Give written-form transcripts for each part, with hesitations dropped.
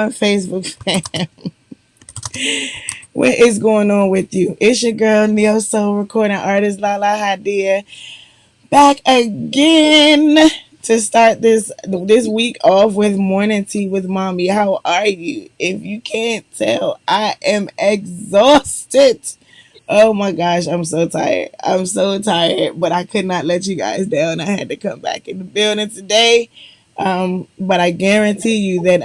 on, Facebook fam? What is going on with you? It's your girl, Neo Soul recording artist Lahla-Hadiya, back again to start this week off with morning tea with mommy. How are you? If you can't tell, I am exhausted. Oh my gosh, I'm so tired. I'm so tired, but I could not let you guys down. I had to come back in the building today. But I guarantee you that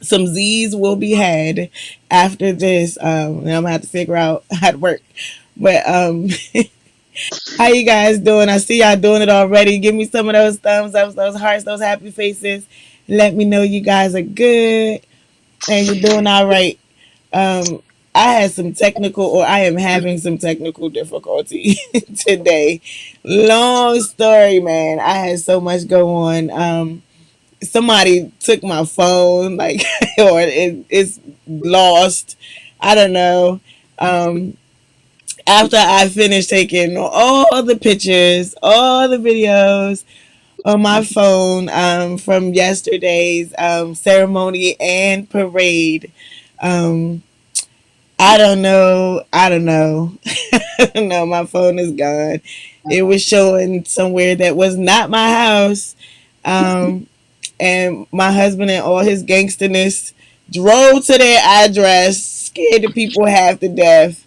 some Z's will be had after this. And I'm gonna have to figure out how to work. But how you guys doing? I see y'all doing it already. Give me some of those thumbs ups, those hearts, those happy faces. Let me know you guys are good and you're doing all right. Um, I had some technical, or I am having some technical difficulty today. Long story, man. I had so much go on. Somebody took my phone, like, or it's lost. I don't know. Um, After I finished taking all the pictures, all the videos on my phone from yesterday's ceremony and parade, um, I don't know. I don't know. I don't know. My phone is gone. It was showing somewhere that was not my house. Um, and my husband and all his gangsterness drove to their address, scared the people half to death.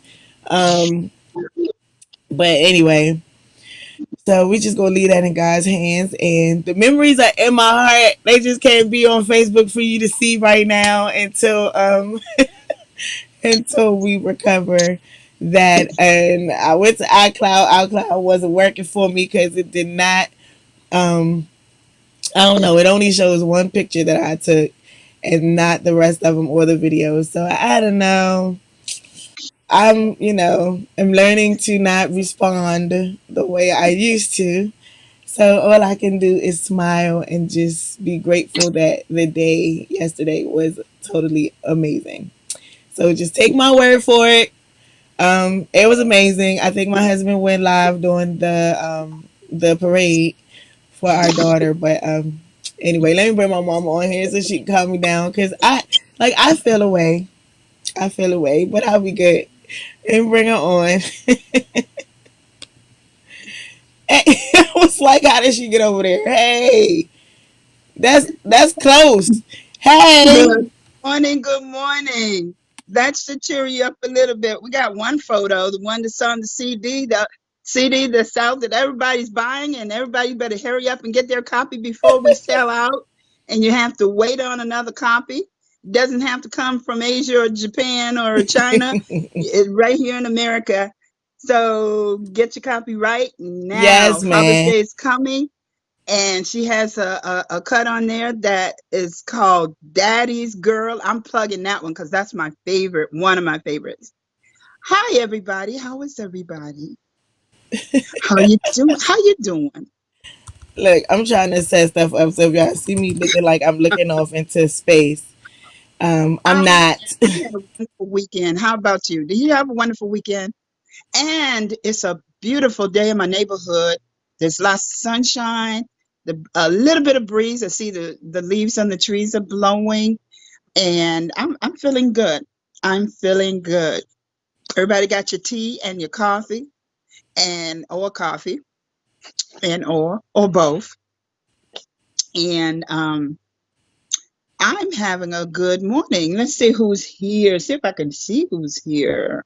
Um, but anyway, so we just gonna leave that in God's hands, and the memories are in my heart. They just can't be on Facebook for you to see right now until we recover that. And I went to iCloud. iCloud wasn't working for me because it did not. Um, I don't know. It only shows one picture that I took, and not the rest of them or the videos. So I don't know. I'm learning to not respond the way I used to. So all I can do is smile and just be grateful that the day yesterday was totally amazing. So just take my word for it. It was amazing. I think my husband went live during the parade for our daughter. But anyway, let me bring my mama on here so she can calm me down because I feel away. I feel away, but I'll be good. And bring her on. I was like, how did she get over there? Hey, that's close. Hey, Good morning, good morning. That should cheer you up a little bit. We got one photo, the one that's on the CD that's out that everybody's buying, and everybody better hurry up and get their copy before we sell out. And you have to wait on another copy. It doesn't have to come from Asia or Japan or China. It's right here in America. So get your copy right now. yes, Father's man. Day is coming, and she has a cut on there that is called Daddy's Girl. I'm plugging that one because that's my favorite, one of my favorites. Hi everybody, how is everybody? How you doing? How you doing? Look, I'm trying to set stuff up so if y'all see me looking like I'm looking off into space, I'm I, not. I had a wonderful weekend. How about you? Did you have a wonderful weekend? And it's a beautiful day in my neighborhood. There's lots of sunshine, a little bit of breeze. I see the leaves on the trees are blowing, and I'm feeling good. I'm feeling good. Everybody got your tea and your coffee and or coffee and or both. And I'm having a good morning. Let's see who's here. See if I can see who's here.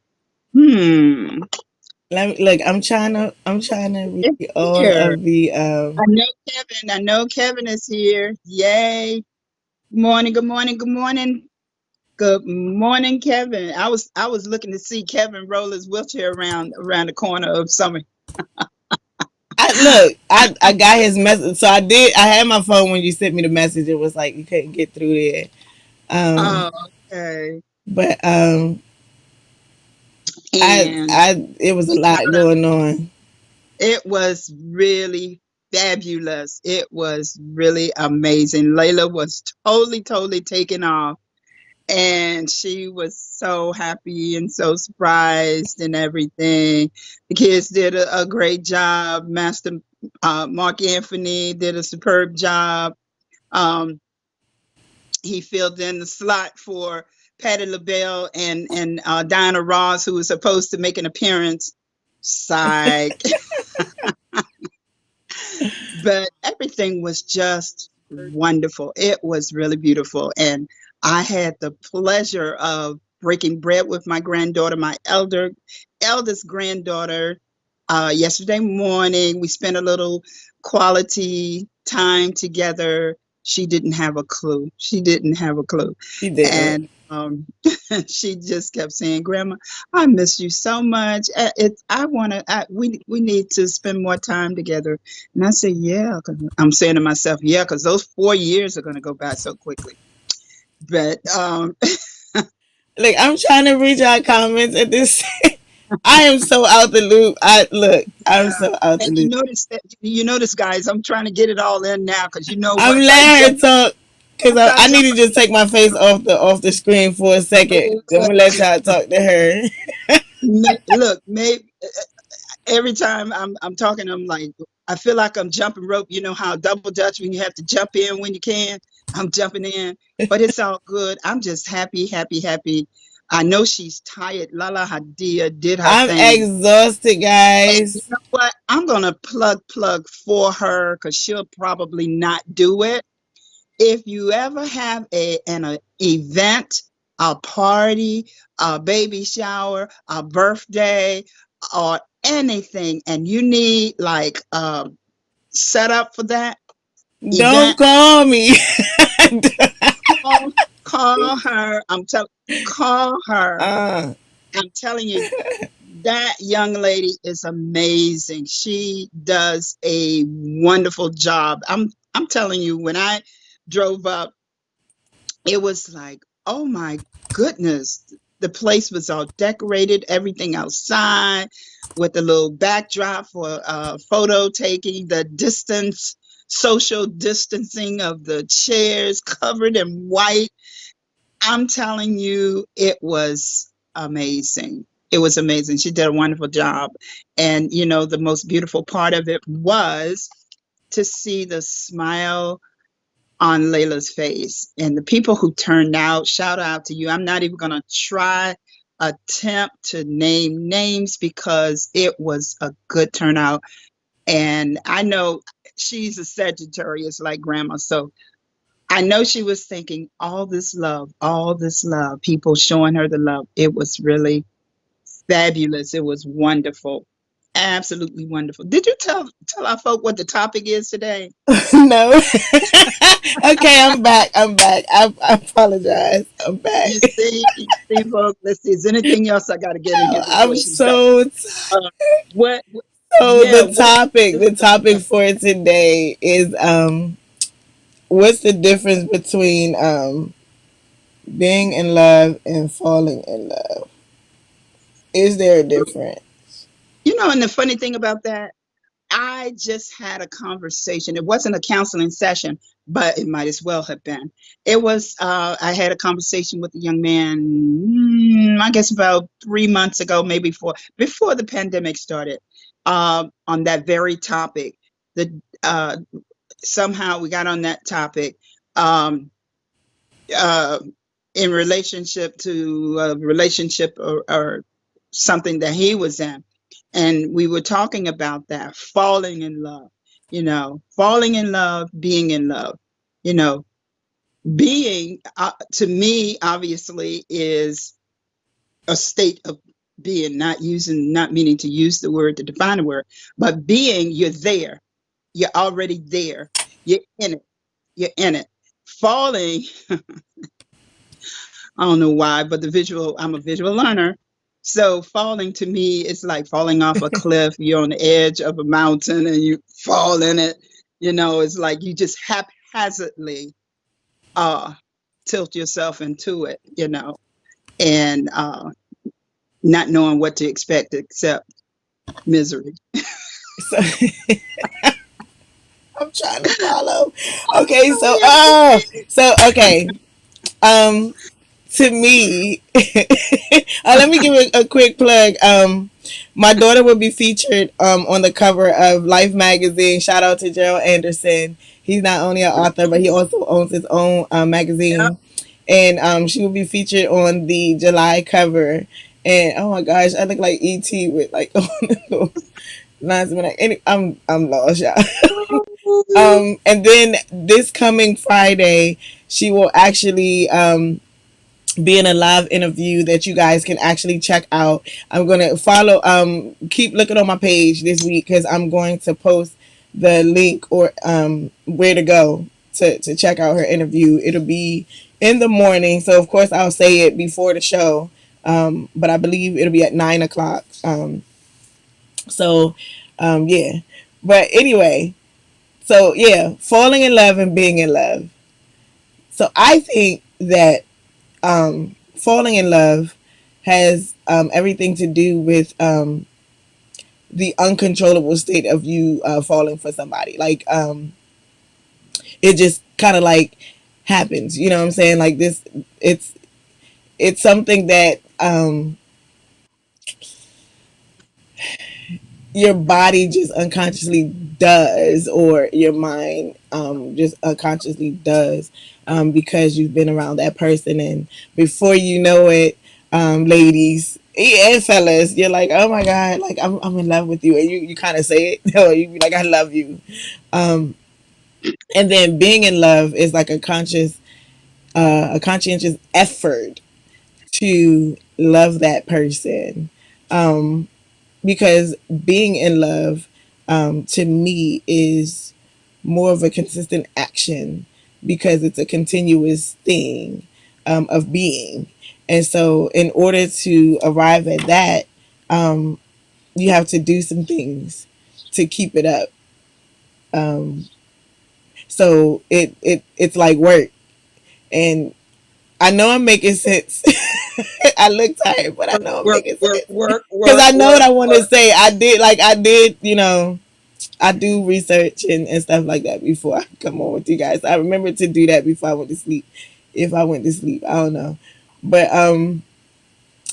Hmm. Look. I'm trying to It's read all here. of the. I know Kevin. I know Kevin is here. Yay. Good morning. Good morning. Good morning. Good morning, Kevin. I was looking to see Kevin roll his wheelchair around the corner of Summer. I got his message. So I did. I had my phone when you sent me the message. It was like you couldn't get through there. Oh, Um, okay. but And it was a lot going on. it was really fabulous. It was really amazing. Layla was totally taken off, and she was so happy and so surprised and everything. The kids did a great job. Master Mark Anthony did a superb job. Um, he filled in the slot for Patti LaBelle and Diana Ross, who was supposed to make an appearance. Psych. But everything was just wonderful. It was really beautiful. And I had the pleasure of breaking bread with my granddaughter, my eldest granddaughter, yesterday morning. We spent a little quality time together. She didn't have a clue. She didn't have a clue. She didn't. And she just kept saying, "Grandma, I miss you so much. I want to. We need to spend more time together." And I said, "Yeah." 'Cause I'm saying to myself, "Yeah," because those 4 years are going to go by so quickly. But Like I'm trying to read y'all comments at this. I am so out the loop. I look. I'm yeah. so out the And loop. you notice, guys, I'm trying to get it all in now because you know I'm once I letting jump, her talk because once I I need jump, to just take my face off the screen for a second. Then we'll let y'all talk to her. look, maybe every time I'm talking, I'm like, I feel like I'm jumping rope. You know how double dutch when you have to jump in when you can. I'm jumping in, but it's all good. I'm just happy, happy, happy. I know she's tired. Lahla-Hadiya did her I'm thing. exhausted, And you guys. know what? I'm gonna plug for her because she'll probably not do it. If you ever have an event, a party, a baby shower, a birthday, or anything, and you need like set up for that Don't event, call me. call call her. Call her. uh, I'm telling you, that young lady is amazing. She does a wonderful job. I'm telling you, when I drove up, it was like, oh my goodness. The place was all decorated, everything outside with a little backdrop for photo taking, the distance, social distancing of the chairs covered in white. I'm telling you, it was amazing. It was amazing. She did a wonderful job. And, you know, the most beautiful part of it was to see the smile on Layla's face. And the people who turned out, shout out to you. I'm not even going to try attempt to name names because it was a good turnout. And I know she's a Sagittarius like grandma. So I know she was thinking all this love, people showing her the love. It was really fabulous. It was wonderful. Absolutely wonderful. Did you tell our folk what the topic is today? no. Okay, I'm back. I'm back. I apologize. I'm back. You see, folks. Let's see. Is there anything else I got to get in here before I'm she's back? so Uh, what? so Yeah. What the is the topic for today is what's the difference between being in love and falling in love? Is there a difference? and the funny thing about that, I just had a conversation. It wasn't a counseling session, but it might as well have been. It was, I had a conversation with a young man, I guess about 3 months ago, maybe before the pandemic started, on that very topic. The Somehow we got on that topic. Um, uh, in relationship to a relationship or something that he was in. And we were talking about that falling in love, falling in love, being in love, you know, being to me, obviously, is a state of being, not meaning to use the word to define a word, but being, you're there, you're already there, you're in it, you're in it. Falling, I don't know why, but I'm a visual learner. So falling to me is like falling off a cliff. You're on the edge of a mountain and you fall in it. It's like you just haphazardly uh, tilt yourself into it, and not knowing what to expect except misery. So I'm trying to follow. I'm Okay, sorry, I'm sorry. okay. Um to me, let me give a quick plug. My daughter will be featured on the cover of Life magazine. Shout out to Gerald Anderson. He's not only an author, but he also owns his own Yep. magazine. And she will be featured on the July cover. And oh my gosh, I look like ET with like lines. I'm lost, y'all. And then this coming Friday, she will actually be in a live interview that you guys can actually check out. I'm gonna follow. Keep looking on my page this week because I'm going to post the link or where to go to check out her interview. It'll be in the morning, so of course I'll say it before the show. But I believe it'll be at 9 o'clock. So yeah. But anyway, so yeah, falling in love and being in love. So I think that falling in love has everything to do with the uncontrollable state of you falling for somebody. Like it just kind of like happens. You know what I'm saying? Like this, it's it's something that your body just unconsciously does, or your mind just unconsciously does, because you've been around that person, and before you know it, ladies and fellas, you're like, oh my god, like I'm in love with you, and you kind of say it, or you be like, I love you, um, and then being in love is like a conscientious effort to love that person. Um, because being in love, to me, is more of a consistent action because it's a continuous thing of being. And so, in order to arrive at that, um, you have to do some things to keep it up. Um, so it's like work, and I know I'm making sense. I look tired, but I Work, know I'm work, making work, sense work, because work, I know what work, I want to work. say. I did, I do research and stuff like that before I come on with you guys. I remember to do that before I went to sleep. If I went to sleep, I don't know, but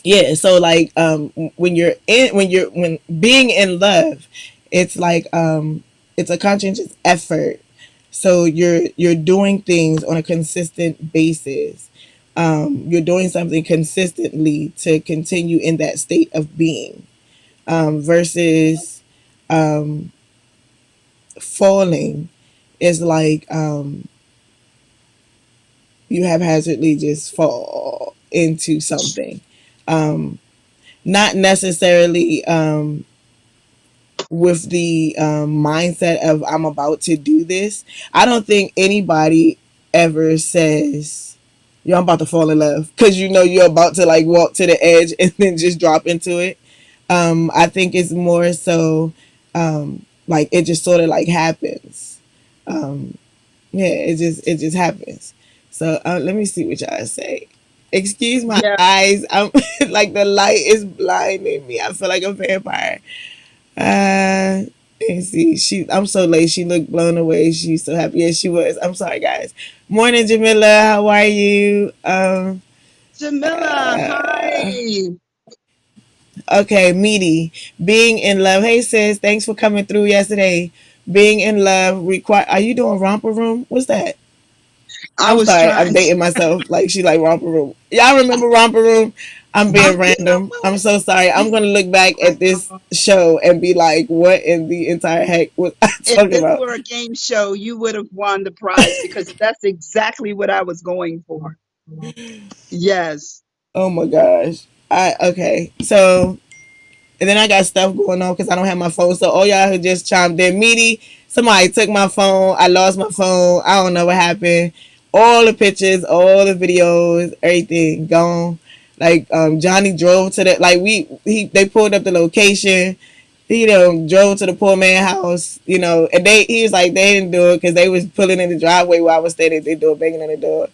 yeah. So like when being in love, it's like it's a conscientious effort. So you're doing things on a consistent basis. You're doing something consistently to continue in that state of being, versus um, falling is like you haphazardly just fall into something. Um, Not necessarily with the mindset of I'm about to do this. I don't think anybody ever says, "Yo, I'm about to fall in love," because you know you're about to like walk to the edge and then just drop into it. I think it's more so like it just sort of like happens. Um, Yeah, it just happens. So let me see what y'all say. Excuse my Yeah. eyes. I'm like the light is blinding me. I feel like a vampire. Let me see. I'm so late. She looked blown away. She's so happy. Yes, she was. I'm sorry, guys. Morning, Jamila. How are you? Jamila, hi. Okay, meaty. Being in love. Hey, sis. Thanks for coming through yesterday. Being in love require. Are you doing romper room? What's that? I I'm was sorry, I'm trying to. dating myself. Like she like romper room. Y'all remember romper room? I'm being You know random. I'm what? so sorry. I'm gonna look back at this show and be like, what in the entire heck was I If talking this about? were a game show, you would have won the prize because that's exactly what I was going for. Yes. Oh my gosh. I okay. So and then I got stuff going on because I don't have my phone. So all y'all who just chimed in, meaty, somebody took my phone. I lost my phone. I don't know what happened. All the pictures, all the videos, everything gone. Like Johnny drove to the like they pulled up the location. He drove to the poor man house. And he was like they didn't do it because they was pulling in the driveway while I was standing at their door banging on the door.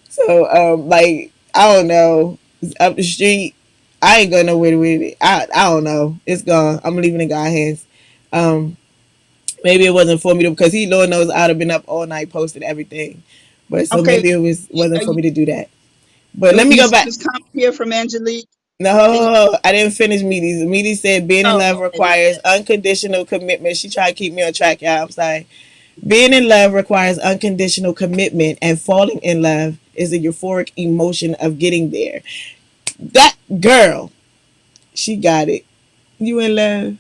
So, like, I don't know. It's up the street. I ain't going nowhere with it. I don't know. It's gone. I'm leaving it in God's hands. Um, Maybe it wasn't for me because Lord knows I'd have been up all night posting everything. But so Okay. maybe it wasn't uh, for me to do that. But let me You go see back. this comment here from Angelique. Can you? No, I didn't finish Meaties. Meaty said being in Oh, love okay. My requires unconditional commitment. She tried to keep me on track, y'all. I'm sorry. Being in love requires unconditional commitment, and falling in love is a euphoric emotion of getting there. That girl, she got it. You in love?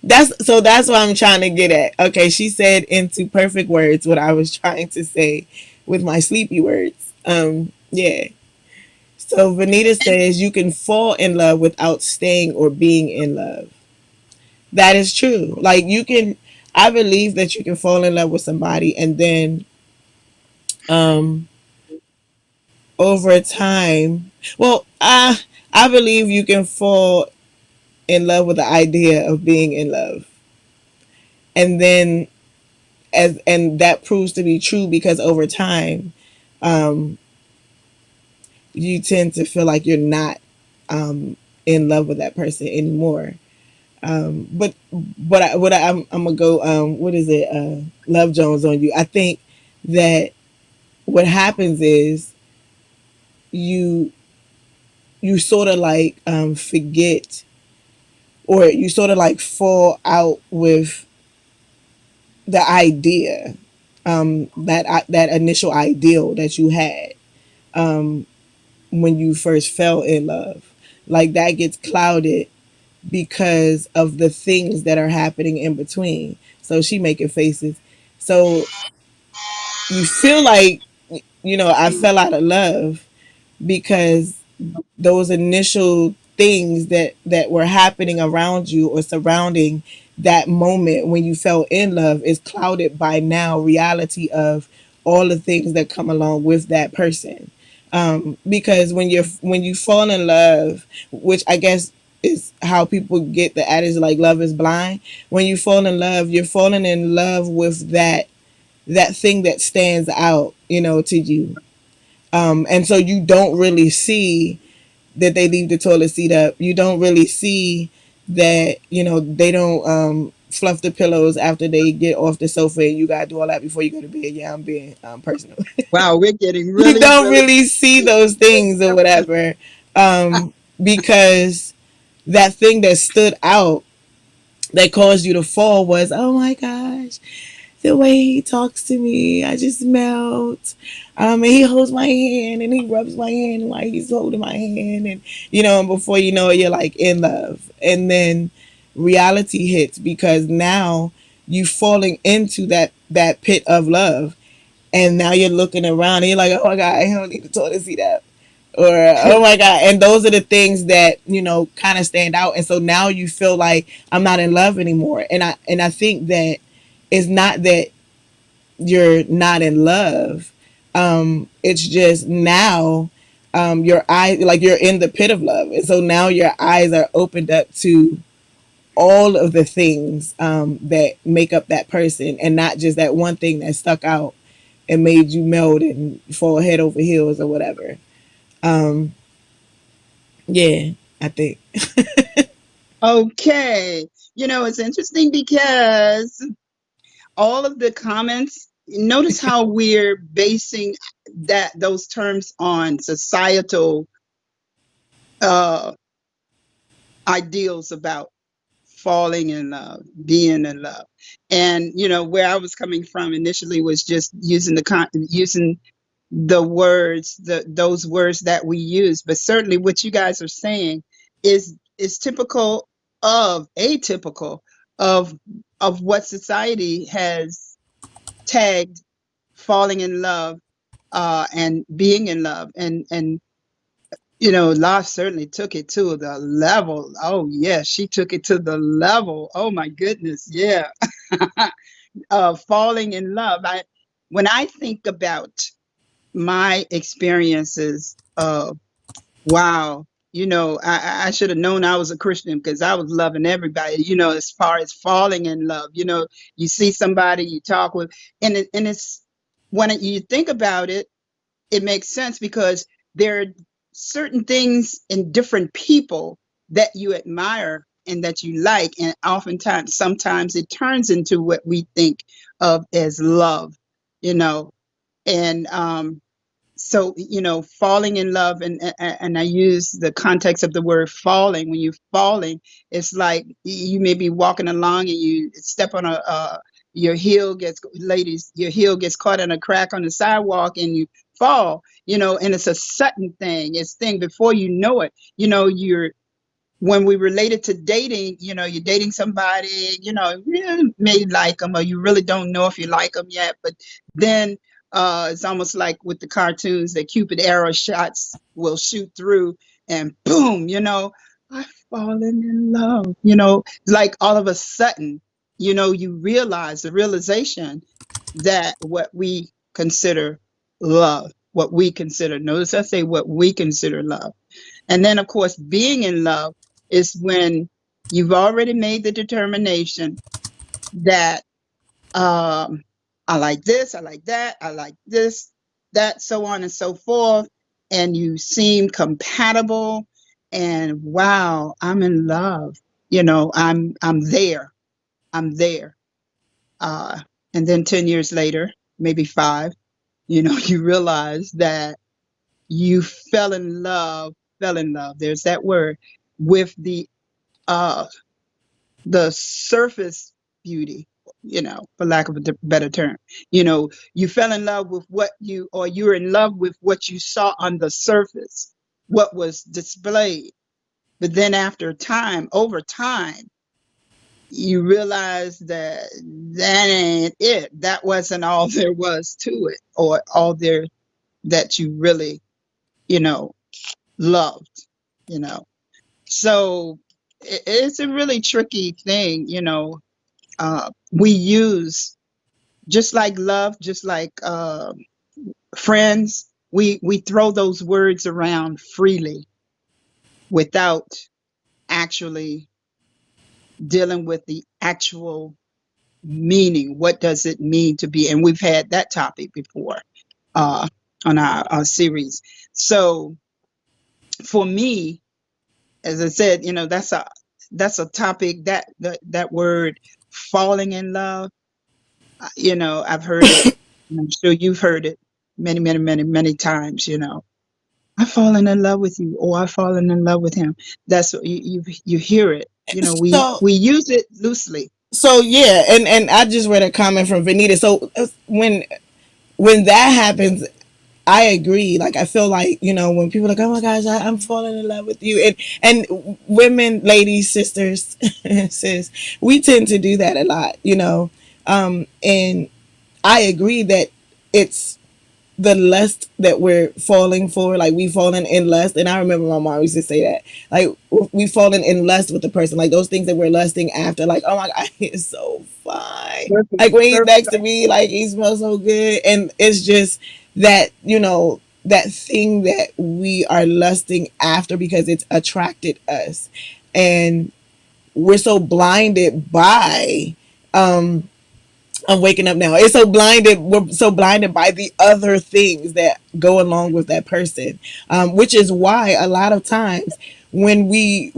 That's what I'm trying to get at. Okay, she said into perfect words what I was trying to say with my sleepy words. Yeah. So Vanita bad. says you can fall in love without staying or being in love. That is true. Like you can, I believe that you can fall in love with somebody and then um over time, well, I believe you can fall in love with the idea of being in love, and then and that proves to be true because over time, um, you tend to feel like you're not um in love with that person anymore. I'm gonna go. What is it? Love Jones on you. I think that what happens is you you sort of like forget, or you sort of like fall out with the idea, that initial ideal that you had um, when you first fell in love. Like that gets clouded because of the things that are happening in between. So she making faces. So you feel like, I fell out of love because those initial things that were happening around you or surrounding that moment when you fell in love is clouded by now reality of all the things that come along with that person. Because when you fall in love, which I guess is how people get the adage like love is blind. When you fall in love, you're falling in love with that thing that stands out, to you. And so you don't really see that they leave the toilet seat up. You don't really see that, they don't fluff the pillows after they get off the sofa, and you gotta do all that before you go to bed. Yeah, I'm being personal. Wow, we're getting You really, don't really really see deep. those things or whatever, because that thing that stood out that caused you to fall was, oh my gosh, the way he talks to me, I just melt. And he holds my hand and he rubs my hand while he's holding my hand, and and before you know it, you're like in love. And then reality hits because now you falling into that pit of love, and now you're looking around and you're like, oh my god, I don't need to toilet seat up. Or oh my god, and those are the things that kind of stand out, and so now you feel like I'm not in love anymore, and I think that it's not that you're not in love. It's just now your eyes, like you're in the pit of love. And so now your eyes are opened up to all of the things that make up that person, and not just that one thing that stuck out and made you melt and fall head over heels or whatever. Um, yeah, I think. Okay. It's interesting because all of the comments, notice how we're basing those terms on societal uh ideals about falling in love, being in love. And where I was coming from initially was just using the words, those words that we use. But certainly what you guys are saying is typical of atypical of what society has tagged falling in love and being in love. And La certainly took it to the level. Oh yeah, she took it to the level. Oh my goodness, yeah. Falling in love. When I think about my experiences, wow, I should have known I was a Christian because I was loving everybody. As far as falling in love, you see somebody you talk with, and it's when you think about it, it makes sense because there are certain things in different people that you admire and that you like, and oftentimes, sometimes it turns into what we think of as love, you know, and So falling in love, and I use the context of the word falling. When you're falling, it's like you may be walking along and you step on your heel gets, ladies, your heel gets caught in a crack on the sidewalk and you fall, and it's a sudden thing. It's thing before you know it, you're when we relate it to dating, you're dating somebody, you may like them or you really don't know if you like them yet. But then it's almost like with the cartoons that Cupid arrow shots will shoot through and boom, I've fallen in love. Like all of a sudden, you realize the realization that what we consider love, what we consider, notice I say what we consider love. And then, of course, being in love is when you've already made the determination that I like this, I like that, I like this, that, so on and so forth. And you seem compatible. And wow, I'm in love. I'm there. I'm there. Uh, and then 10 years later, maybe five, you realize that you fell in love, there's that word, with uh the surface beauty, for lack of a better term. You fell in love with or you're in love with what you saw on the surface, what was displayed. But then over time, you realize that that ain't it. That wasn't all there was to it, or all there that you really, you know, loved, you know. So it's a really tricky thing, we use, just like love, just like friends, we throw those words around freely without actually dealing with the actual meaning. What does it mean to be? And we've had that topic before uh, on our series. So for me, as I said, that's a topic, that word falling in love. I've heard it, and I'm sure you've heard it many, many, many, many times. I've fallen in love with you, or I've fallen in love with him. That's what you hear it. We So we use it loosely. yeah, and I just read a comment from Vanita. So when that happens, I agree. Like I feel like when people are like, oh my gosh, I'm falling in love with you, and women, ladies, sisters, sis, we tend to do that a lot. And I agree that it's the lust that we're falling for. Like we fallen in lust, and I remember my mom used to say that. Like we fallen in lust with the person. Like those things that we're lusting after. Like oh my god, he's so fine. Perfect, Like when he's perfect. next to me, like he smells so good, and it's just that that thing that we are lusting after because it's attracted us, and we're so blinded by I'm waking up now. It's so blinded. We're so blinded by the other things that go along with that person, which is why a lot of times when we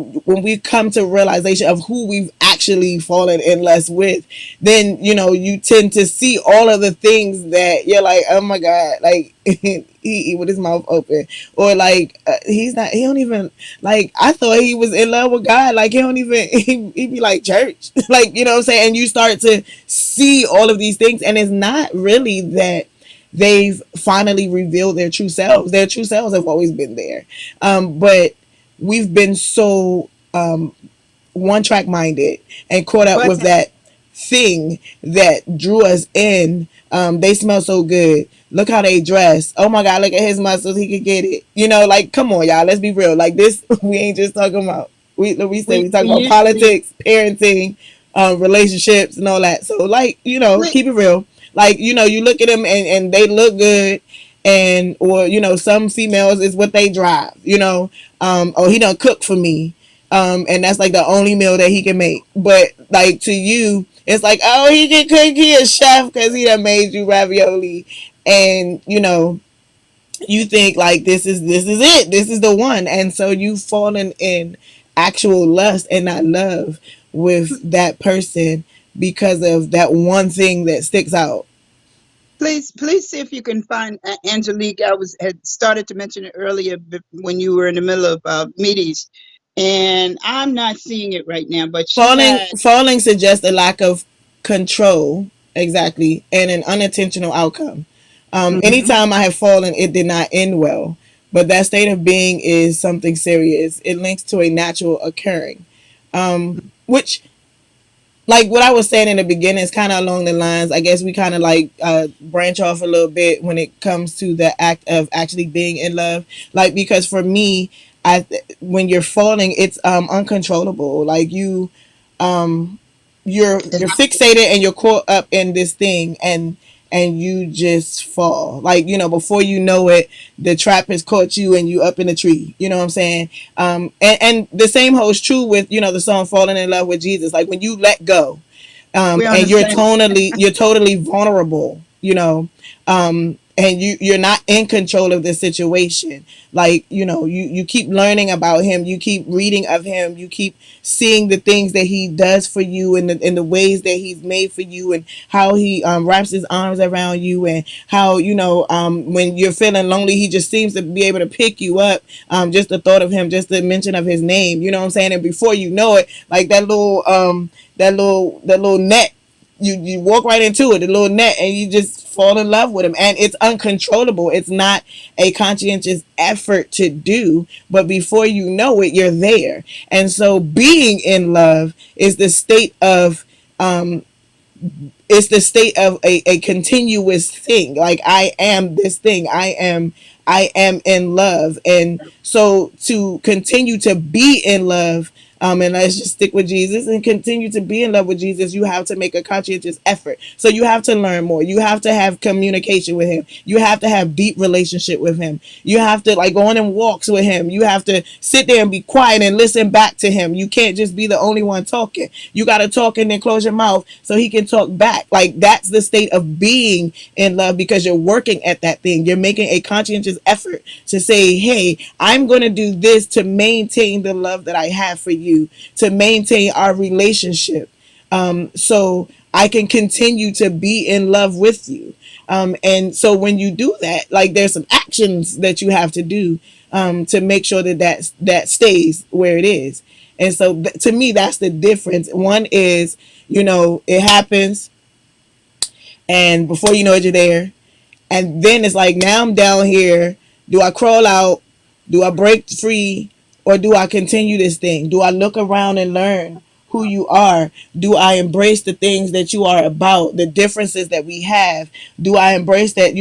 come to realization of who we've actually fallen in lust with, then you tend to see all of the things that you're like, oh my god, like he with his mouth open, or like he's not. He don't even like. I thought he was in love with God. Like he don't even. He be like church, like what I'm saying. And you start to see all of these things, and it's not really that they've finally revealed their true selves. Their true selves have always been there, but we've been so one track minded and caught up But with that thing that drew us in. They smell so good. Look how they dress. Oh my God, look at his muscles. He could get it. Like, come on, y'all. Let's be real. Like this, we ain't just talking about. We said we we talking we about usually politics, parenting, relationships, and all that. So, like, we, keep it real. Like, you look at them and they look good, and or some females is what they drive. Oh, he done cook for me, and that's like the only meal that he can make. But like to you, it's like, oh, he can cook. He a chef because he done made you ravioli, and you think like this is it. This is the one, and so you've fallen in actual lust and not love with that person because of that one thing that sticks out. Please see if you can find Angelique. I was had started to mention it earlier when you were in the middle of meetings, and I'm not seeing it right now. But she had. Falling suggests a lack of control, exactly, and an unintentional outcome. Mhm. Anytime I have fallen, it did not end well. But that state of being is something serious. It links to a natural occurring, which, like what I was saying in the beginning, is kind of along the lines. I guess we kind of like branch off a little bit when it comes to the act of actually being in love. Like, because for me, I when you're falling, it's uncontrollable. Like And you're fixated and you're caught up in this thing, and you just fall. Like, before you know it, the trap has caught you and you up in a tree. You know what I'm saying? And the same holds true with, the song Falling in Love with Jesus. Like, when you let go, we're on the and you're same. totally vulnerable, and you're not in control of the situation. Like, you keep learning about him, you keep reading of him, you keep seeing the things that he does for you, and the ways that he's made for you, and how he wraps his arms around you, and how, when you're feeling lonely, he just seems to be able to pick you up. Just the thought of him, just the mention of his name, you know what I'm saying? And before you know it, like that little net, you walk right into it, the little net, and you just fall in love with him, and it's uncontrollable. It's not a conscientious effort to do, but before you know it, you're there. And so being in love is the state of a continuous thing. Like, I am this thing. I am in love. And so to continue to be in love, and let's just stick with Jesus and continue to be in love with Jesus, you have to make a conscientious effort. So you have to learn more. You have to have communication with him. You have to have deep relationship with him. You have to, like, go on and walks with him. You have to sit there and be quiet and listen back to him. You can't just be the only one talking. You got to talk and then close your mouth so he can talk back. Like, that's the state of being in love, because you're working at that thing. You're making a conscientious effort to say, hey, I'm going to do this to maintain the love that I have for you, to maintain our relationship, so I can continue to be in love with you. And so when you do that, like, there's some actions that you have to do, to make sure that stays where it is. And so to me, that's the difference. One is, it happens, and before you know it, you're there. And then it's like, now I'm down here. Do I crawl out? Do I break free? Or do I continue this thing? Do I look around and learn who you are? Do I embrace the things that you are about, the differences that we have? Do I embrace that,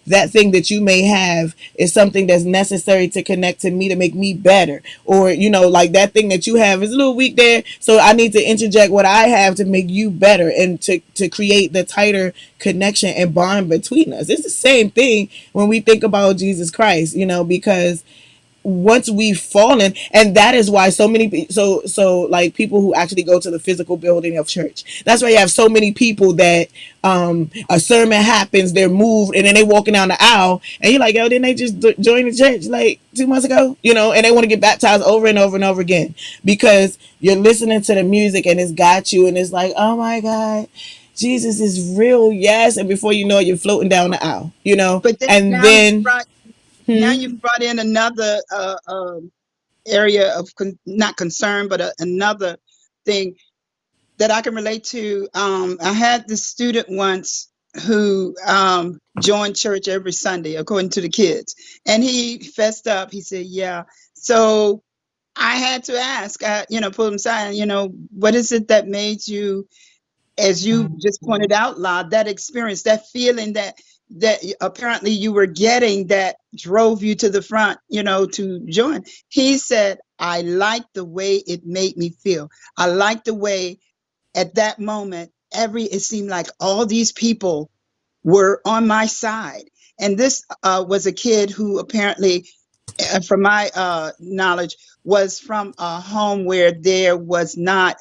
that thing that you may have is something that's necessary to connect to me, to make me better? Or, like, that thing that you have is a little weak there, so I need to interject what I have to make you better, and to create the tighter connection and bond between us. It's the same thing when we think about Jesus Christ, because once we've fallen, and that is why so many, like, people who actually go to the physical building of church, that's why you have so many people that, a sermon happens, they're moved, and then they walking down the aisle, and you're like, yo, didn't they just join the church like 2 months ago, and they want to get baptized over and over and over again, because you're listening to the music and it's got you, and it's like, oh my God, Jesus is real, yes. And before you know it, you're floating down the aisle, But then and then, now hmm, you've brought in another area of not concern, but another thing that I can relate to. I had this student once who joined church every Sunday, according to the kids, and he fessed up. He said, "Yeah." So I had to ask, pull him aside, what is it that made you, as you just pointed out loud, that experience, that feeling that apparently you were getting, that drove you to the front, to join. He said, I liked the way it made me feel. I liked the way at that moment, it seemed like all these people were on my side. And this was a kid who apparently, from my knowledge, was from a home where there was not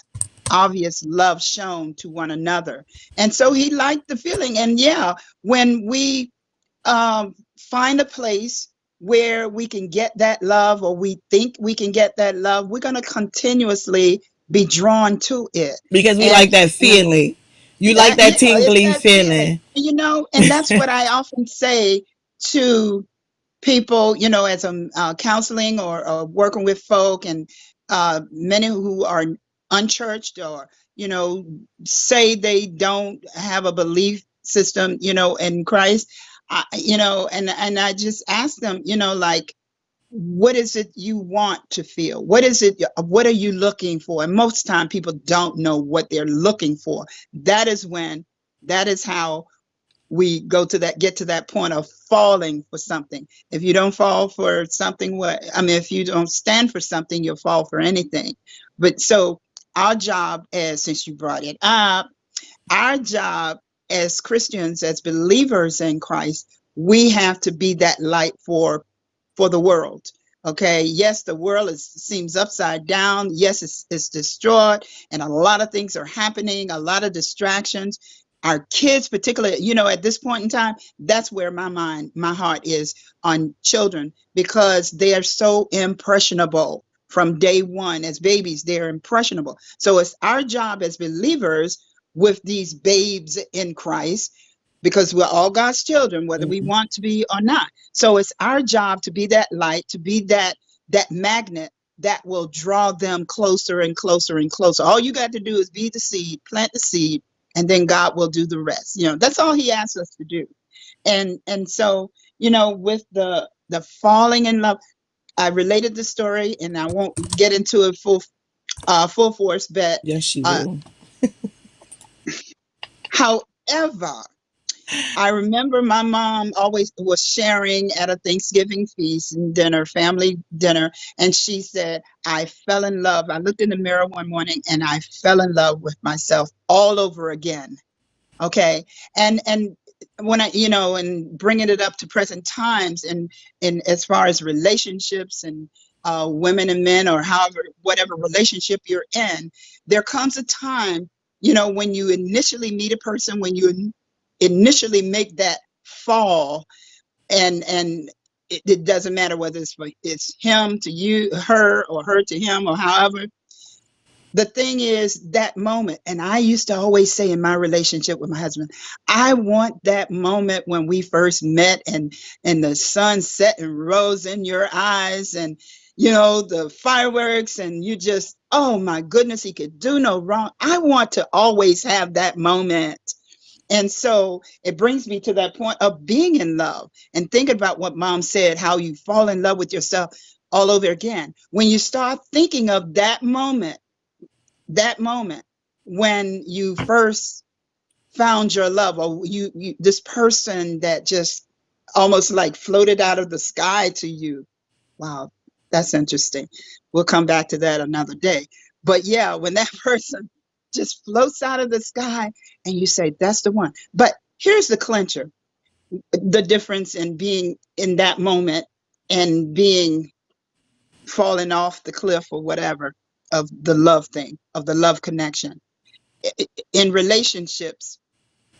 obvious love shown to one another. And so he liked the feeling. And yeah, when we find a place where we can get that love, or we think we can get that love, we're going to continuously be drawn to it. because we And like that feeling. You like That, yeah, that it's tingly that feeling. feeling. And that's what I often say to people, as I'm counseling or working with folk, and many who are unchurched, or say they don't have a belief system, in Christ. And I just ask them, like, what is it you want to feel? What are you looking for? And most time people don't know what they're looking for. That is how we get to that point of falling for something. If you don't fall for something, if you don't stand for something, you'll fall for anything. But so our job, as since you brought it up, our job as Christians, as believers in Christ, we have to be that light for the world. Okay. Yes, the world seems upside down. Yes, it's destroyed, and a lot of things are happening, a lot of distractions. Our kids, particularly, at this point in time, that's where my heart is on children, because they are so impressionable from day one. As babies, they're impressionable. So it's our job as believers with these babes in Christ, because we're all God's children, whether we Mhm. want to be or not. So it's our job to be that light, to be that magnet that will draw them closer and closer and closer. All you got to do is be the seed, plant the seed, and then God will do the rest. That's all He asks us to do. And so, with the falling in love, I related the story, and I won't get into it full force, but Yes, you uh, will. however, I remember my mom always was sharing at a Thanksgiving feast and dinner, family dinner, and she said, I fell in love. I looked in the mirror one morning and I fell in love with myself all over again. Okay. And when and bringing it up to present times, and as far as relationships, and women and men, or however, whatever relationship you're in, there comes a time, when you initially meet a person, when you initially make that fall, and it doesn't matter whether it's him to you, her, or her to him, or however. The thing is that moment, and I used to always say in my relationship with my husband, I want that moment when we first met, and the sun set and rose in your eyes, and the fireworks, and you just, oh my goodness, he could do no wrong. I want to always have that moment. And so it brings me to that point of being in love, and thinking about what mom said, how you fall in love with yourself all over again. When you start thinking of that moment when you first found your love, or you this person that just almost like floated out of the sky to you. Wow, that's interesting. We'll come back to that another day. But yeah, when that person just floats out of the sky and you say, that's the one. But here's the clincher: the difference in being in that moment and being falling off the cliff or whatever, of the love thing, of the love connection. In relationships,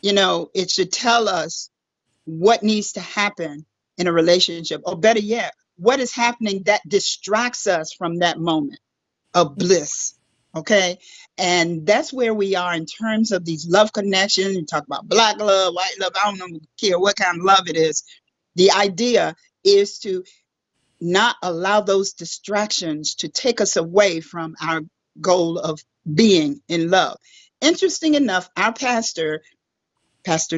it should tell us what needs to happen in a relationship, or better yet, what is happening that distracts us from that moment of bliss. Okay. And that's where we are in terms of these love connections. You talk about black love, white love, I don't know, care what kind of love it is. The idea is to not allow those distractions to take us away from our goal of being in love. Interesting enough, our Pastor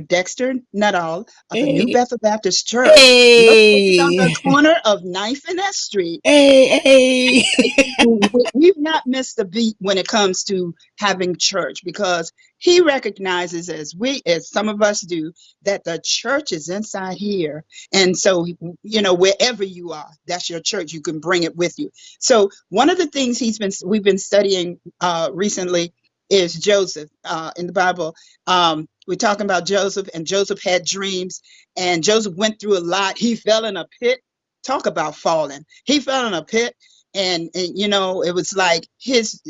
Dexter Nuttall of the New Hey, Bethel Baptist Church, located on the hey, corner of Ninth and S Street. hey, hey. We've not missed a beat when it comes to having church, because he recognizes, as some of us do, that the church is inside here. And so, wherever you are, that's your church. You can bring it with you. So one of the things we've been studying recently is Joseph in the Bible. We're talking about Joseph, and Joseph had dreams, and Joseph went through a lot. He fell in a pit. Talk about falling. He fell in a pit, and it was like his,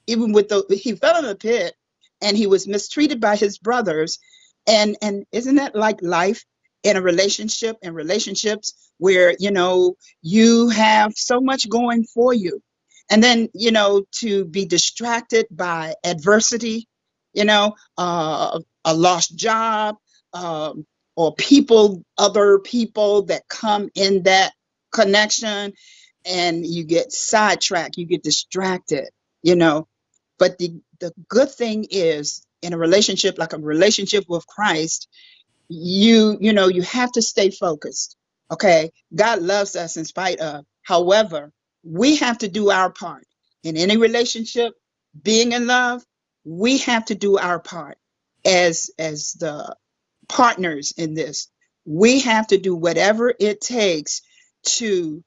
even with the, he fell in a pit, and he was mistreated by his brothers. And isn't that like life in a relationship, and relationships where you have so much going for you, and then to be distracted by adversity, a lost job, um, or other people that come in that connection, and you get sidetracked, you get distracted, you know. But the good thing is, in a relationship like a relationship with Christ, you have to stay focused. Okay, God loves us in spite of. However, we have to do our part in any relationship. Being in love, we have to do our part as the partners in this. We have to do whatever it takes to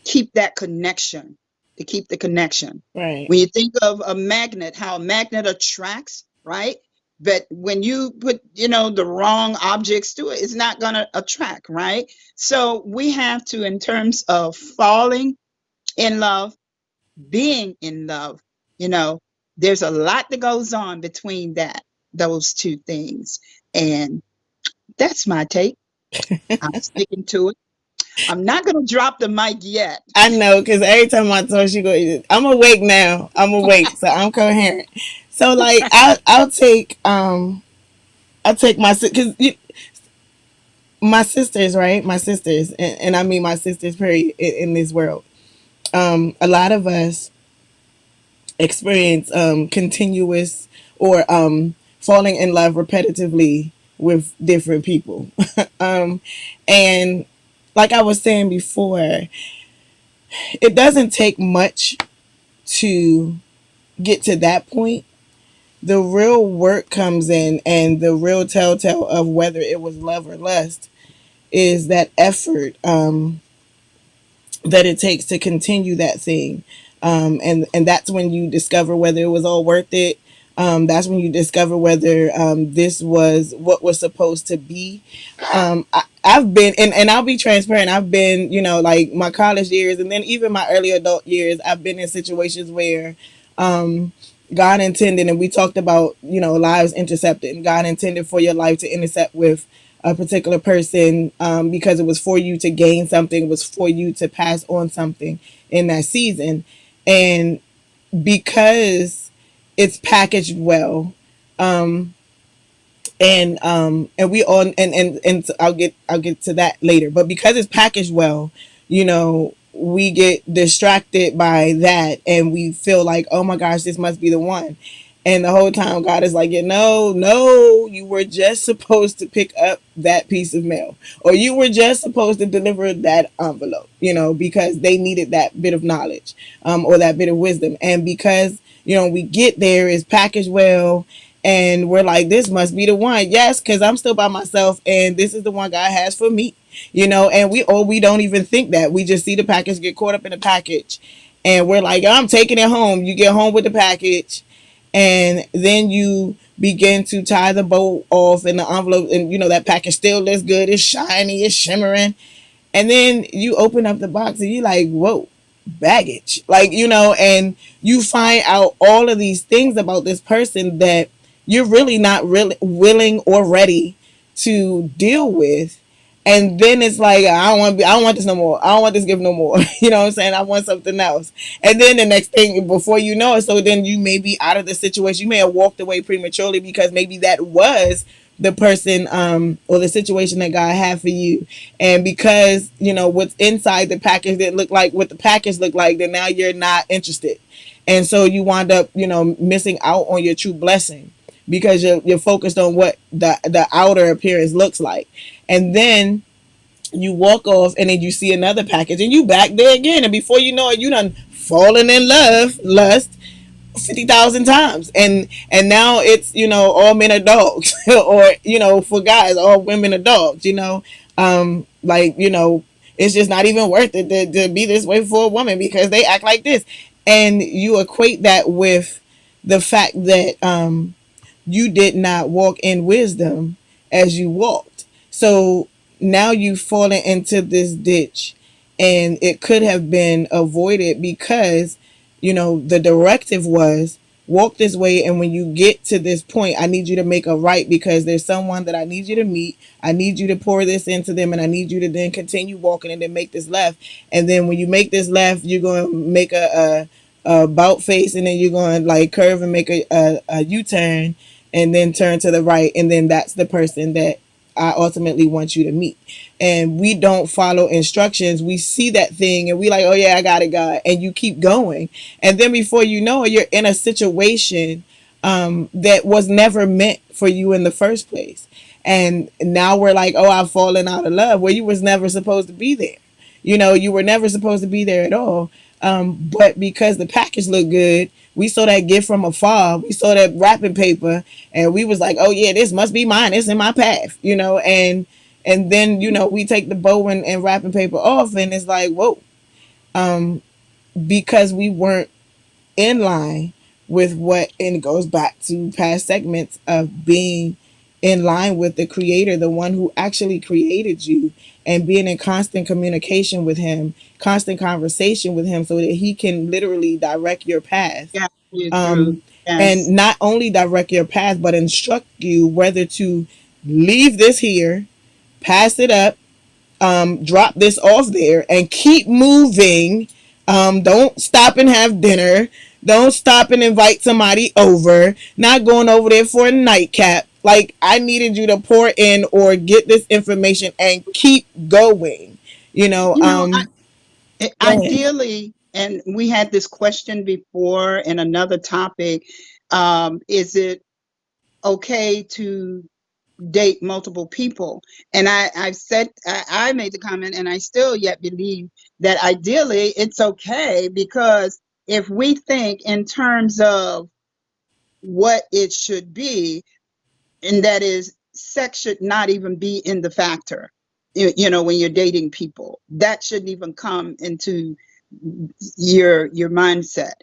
keep that connection, to keep the connection. Right. When you think of a magnet, how a magnet attracts, right? But when you put, the wrong objects to it, it's not going to attract, right? So we have to, in terms of falling in love, being in love, you know, there's a lot that goes on between those two things. And that's my take. I'm sticking to it. I'm not going to drop the mic yet. I know, because every time I talk, she go, I'm awake now. I'm awake, so I'm coherent. So like, I'll take my because my sisters, right? My sisters, and I mean my sisters, period, in this world. A lot of us experience continuous or falling in love repetitively with different people. um, and like I was saying before, it doesn't take much to get to that point. The real work comes in, and the real telltale of whether it was love or lust is that effort that it takes to continue that thing. And that's when you discover whether it was all worth it. That's when you discover whether this was what was supposed to be. I've been, and I'll be transparent. I've been, like my college years, and then even my early adult years. I've been in situations where um, God intended, and we talked about, lives intercepted. And God intended for your life to intercept with a particular person because it was for you to gain something, it was for you to pass on something in that season. And because it's packaged well, um, and we all and I'll get to that later, but because it's packaged well, we get distracted by that, and we feel like, oh my gosh, this must be the one. And the whole time God is like, yeah, no, no, you were just supposed to pick up that piece of mail, or you were just supposed to deliver that envelope, because they needed that bit of knowledge, or that bit of wisdom. And because we get there, it's packaged well, and we're like, this must be the one. Yes, because I'm still by myself, and this is the one God has for me. And we don't even think that. We just see the package, get caught up in the package, and we're like, I'm taking it home. You get home with the package, and then you begin to tie the bow off in the envelope, and that package still looks good. It's shiny, it's shimmering, and then you open up the box and you're like, whoa, baggage. Like, and you find out all of these things about this person that you're really not really willing or ready to deal with. And then it's like, I don't want this no more. I don't want this gift no more. You know what I'm saying? I want something else. And then the next thing, before you know it, so then you may be out of the situation. You may have walked away prematurely because maybe that was the person or the situation that God had for you. And because, what's inside the package didn't look like what the package looked like, then now you're not interested. And so you wind up, missing out on your true blessing because you're focused on what the outer appearance looks like. And then you walk off, and then you see another package, and you back there again, and before you know it, you done fallen in love, lust, 50,000 times, and now it's all men are dogs, or for guys, all women are dogs. Like, it's just not even worth it to be this way for a woman because they act like this. And you equate that with the fact that you did not walk in wisdom as you walked. So now you've fallen into this ditch, and it could have been avoided because, the directive was walk this way. And when you get to this point, I need you to make a right because there's someone that I need you to meet. I need you to pour this into them, and I need you to then continue walking and then make this left. And then when you make this left, you're going to make a about face, and then you're going to like curve and make a U-turn, and then turn to the right, and then that's the person that I ultimately want you to meet. And we don't follow instructions. We see that thing and we like, oh yeah, I got it, God, and you keep going, and then before you know it, you're in a situation that was never meant for you in the first place. And now we're like, oh, I've fallen out of love. Well, you was never supposed to be there. You were never supposed to be there at all. But because the package looked good, we saw that gift from afar. We saw that wrapping paper, and we was like, "Oh yeah, this must be mine. It's in my path," And then we take the bow and wrapping paper off, and it's like, whoa, because we weren't in line with what, and it goes back to past segments of being in line with the creator, the one who actually created you, and being in constant communication with him, constant conversation with him, so that he can literally direct your path. Yeah, you through. um, and Yes. not only direct your path but instruct you whether to leave this here, pass it up, drop this off there, and keep moving. Don't stop and have dinner. Don't stop and invite somebody over. Not going over there for a nightcap. Like, I needed you to pour in or get this information and keep going. You know, You know, go ahead. ideally, and we had this question before in another topic, is it okay to date multiple people? And I've said, I made the comment, and I still yet believe that ideally it's okay, because if we think in terms of what it should be, and that is sex should not even be in the factor. When you're dating people, that shouldn't even come into your mindset.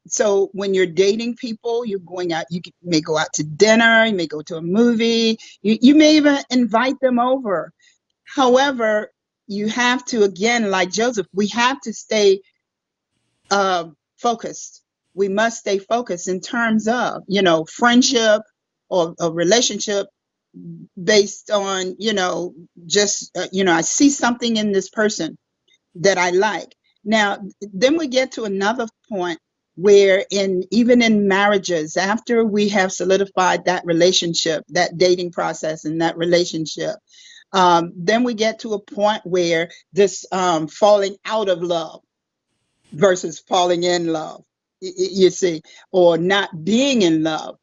So when you're dating people, you're going out, may go out to dinner, you may go to a movie, you may even invite them over. However, you have to, again, like Joseph, we have to stay focused. We must stay focused in terms of, friendship or a relationship based on, just, I see something in this person that I like. Now, then we get to another point where even in marriages, after we have solidified that relationship, that dating process and that relationship, then we get to a point where this falling out of love versus falling in love, you see, or not being in love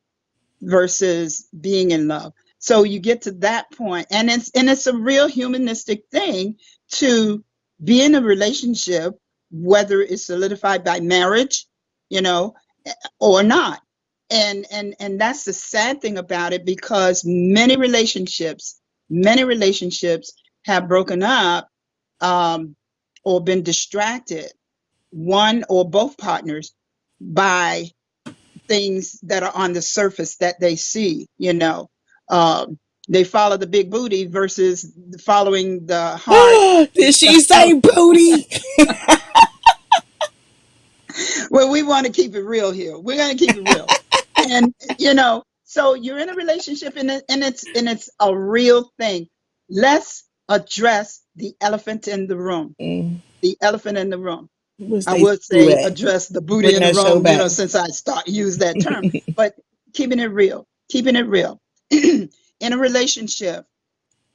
versus being in love. So you get to that point, and it's a real humanistic thing to be in a relationship, whether it's solidified by marriage, you know, or not. And that's the sad thing about it, because many relationships have broken up, um, or been distracted, one or both partners, by things that are on the surface that they see. They follow the big booty versus following the heart. Did she say booty? Well, we want to keep it real here. We're going to keep it real. And so you're in a relationship, and it's a real thing. Let's address the elephant in the room. Mm, The elephant in the room. we'll I stay would say away. address the booty Bring in the that show room, back. since I use that term. But keeping it real. In a relationship,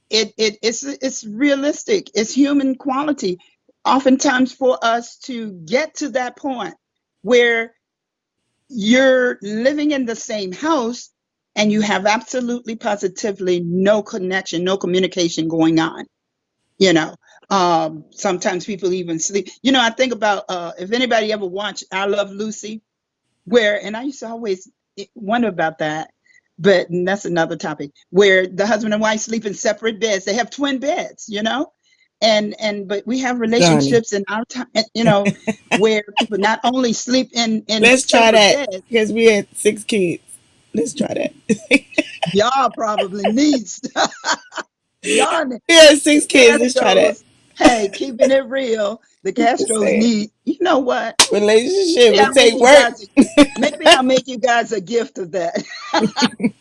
it's realistic. It's human quality. Oftentimes, for us to get to that point where you're living in the same house and you have absolutely positively no connection, no communication going on. you know Sometimes people even sleep. I think about, if anybody ever watched I Love Lucy, and I used to always wonder about that, but that's another topic, where the husband and wife sleep in separate beds. They have twin beds, and but we have Donnie, relationships in our time, where people not only sleep in let's try separate that beds. because we had 6 kids. Let's try that. Y'all probably needs y'all We had the 6 kids. Let's try that. Castros. Hey, keeping it real, the Just Castros saying. need, you know what? Relationship, Maybe it I'll make take you work. guys. Maybe I'll make you guys a gift of that.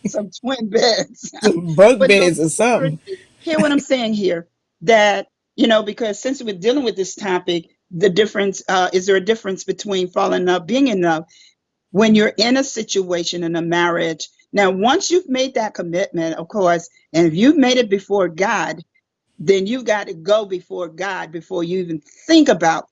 Some twin beds. Some bunk But no, beds or something. seriously, hear what I'm saying here. That, because since we're dealing with this topic, the difference, is there a difference between falling in love, being in love? When you're in a situation in a marriage, now once you've made that commitment, of course, and if you've made it before God, then you've got to go before God before you even think about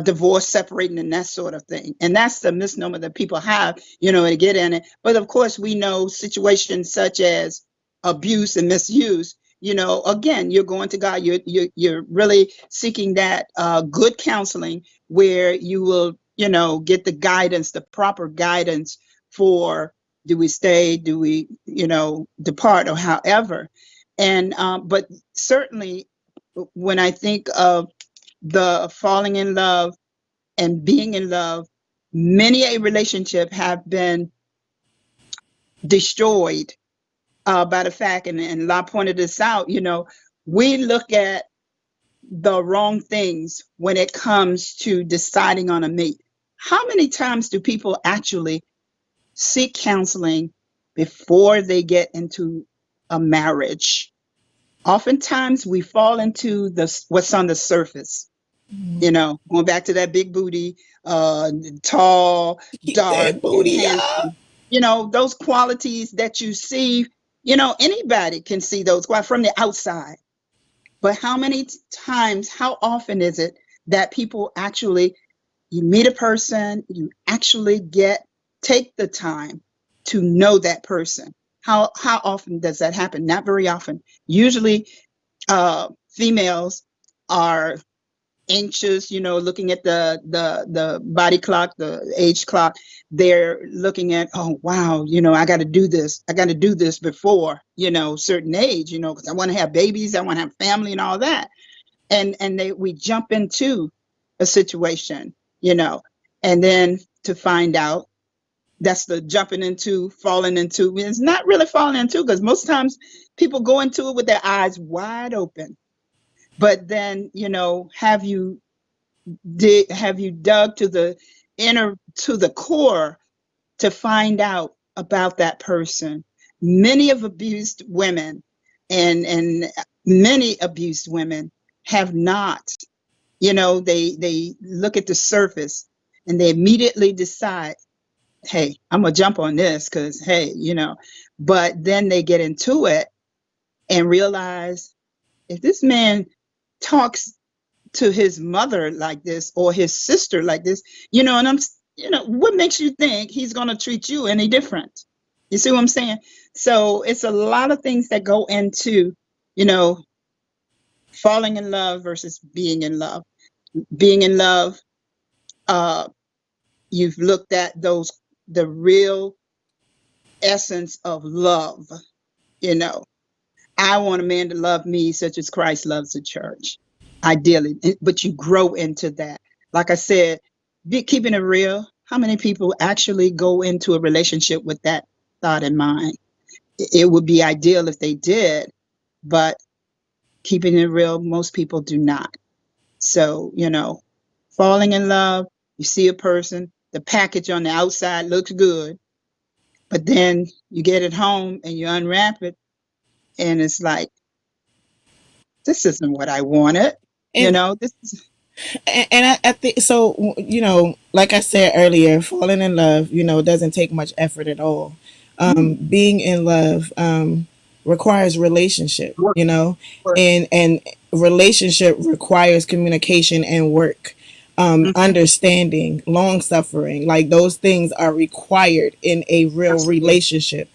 divorce, separating, and that sort of thing. And that's the misnomer that people have, to get in it. But of course, we know situations such as abuse and misuse. Again, you're going to God. You're really seeking that good counseling where you will, get the guidance, the proper guidance for, do we stay, do we, depart, or however. And but certainly, when I think of the falling in love and being in love, many a relationship have been destroyed by the fact, and La pointed this out, we look at the wrong things when it comes to deciding on a mate. How many times do people actually seek counseling before they get into a marriage? Oftentimes we fall into what's on the surface. Going back to that big booty, tall, Keep dark, that and booty up. handsome. Those qualities that you see, anybody can see those from the outside. But how many times, how often is it that people actually, you meet a person, you actually take the time to know that person? How often does that happen? Not very often. Usually, females are anxious, looking at the body clock, the age clock. They're looking at, oh wow, I got to do this. I got to do this before, certain age, because I want to have babies, I want to have family and all that. And we jump into a situation, and then to find out that's the jumping into, falling into. It's not really falling into, because most times people go into it with their eyes wide open. But then, have you dug to the to the core to find out about that person? Many of abused women, and many abused women have not. They look at the surface and they immediately decide, hey, I'm gonna jump on this because, hey, but then they get into it and realize, if this man talks to his mother like this or his sister like this, and what makes you think he's going to treat you any different? You see what I'm saying? So it's a lot of things that go into, you know, falling in love versus being in love. Being in love, uh, you've looked at the real essence of love, you know. I want a man to love me such as Christ loves the church, ideally. But you grow into that. Like I said, keeping it real, how many people actually go into a relationship with that thought in mind? It would be ideal if they did, but keeping it real, most people do not. So, falling in love, you see a person, the package on the outside looks good, but then you get it home and you unwrap it, and it's like, this isn't what I wanted. And This is I think so. Like I said earlier, falling in love, doesn't take much effort at all. mm, Being in love requires relationship. work, work. And relationship requires communication and work. Mhm. Understanding, long suffering, like those things are required in a real Absolutely. relationship.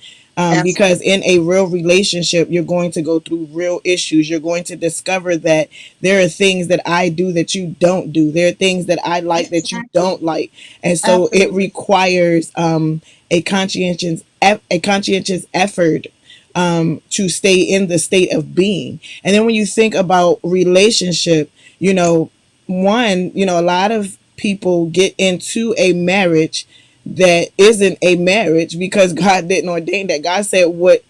Because Absolutely. in a real relationship, you're going to go through real issues. You're going to discover that there are things that I do that you don't do. There are things that I like that you Exactly. don't like, and so it Absolutely. requires a conscientious effort to stay in the state of being. And then when you think about relationship, a lot of people get into a marriage that isn't a marriage because God didn't ordain that. God said, what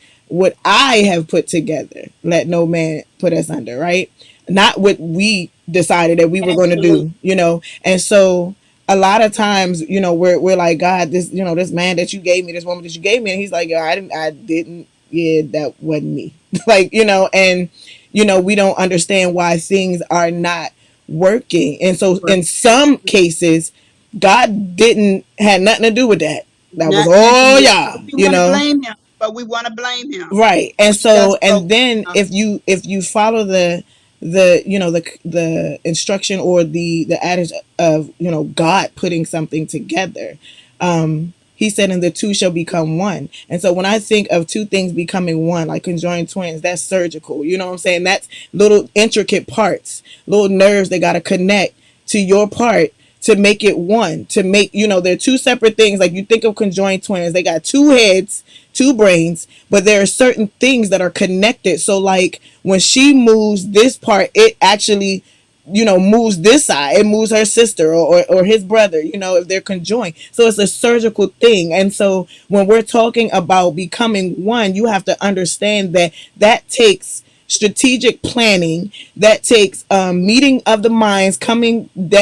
I have put together, let no man put us under, right? Not what we decided that we were going to Absolutely. do, And so a lot of times, we're like, God, this man that you gave me, this woman that you gave me, and he's like, yeah, I didn't, yeah, that wasn't me. Like, and we don't understand why things are not working. And so Right. in some cases, God didn't had nothing to do with that. That was Nothing to all do with it. y'all, But we want to blame him. But we want to blame him. right. And But he so, doesn't go. and then Uh, if you follow the instruction or the adage of, God putting something together, he said, and the two shall become one. And so when I think of two things becoming one, like conjoined twins, that's surgical. You know what I'm saying? That's little intricate parts, little nerves that got to connect to your part to make it one, to make, they're two separate things. Like you think of conjoined twins, they got two heads, two brains, but there are certain things that are connected. So like when she moves this part, it actually, moves this side. It moves her sister or his brother, if they're conjoined. So it's a surgical thing. And so when we're talking about becoming one, you have to understand that that takes strategic planning, that takes meeting of the minds,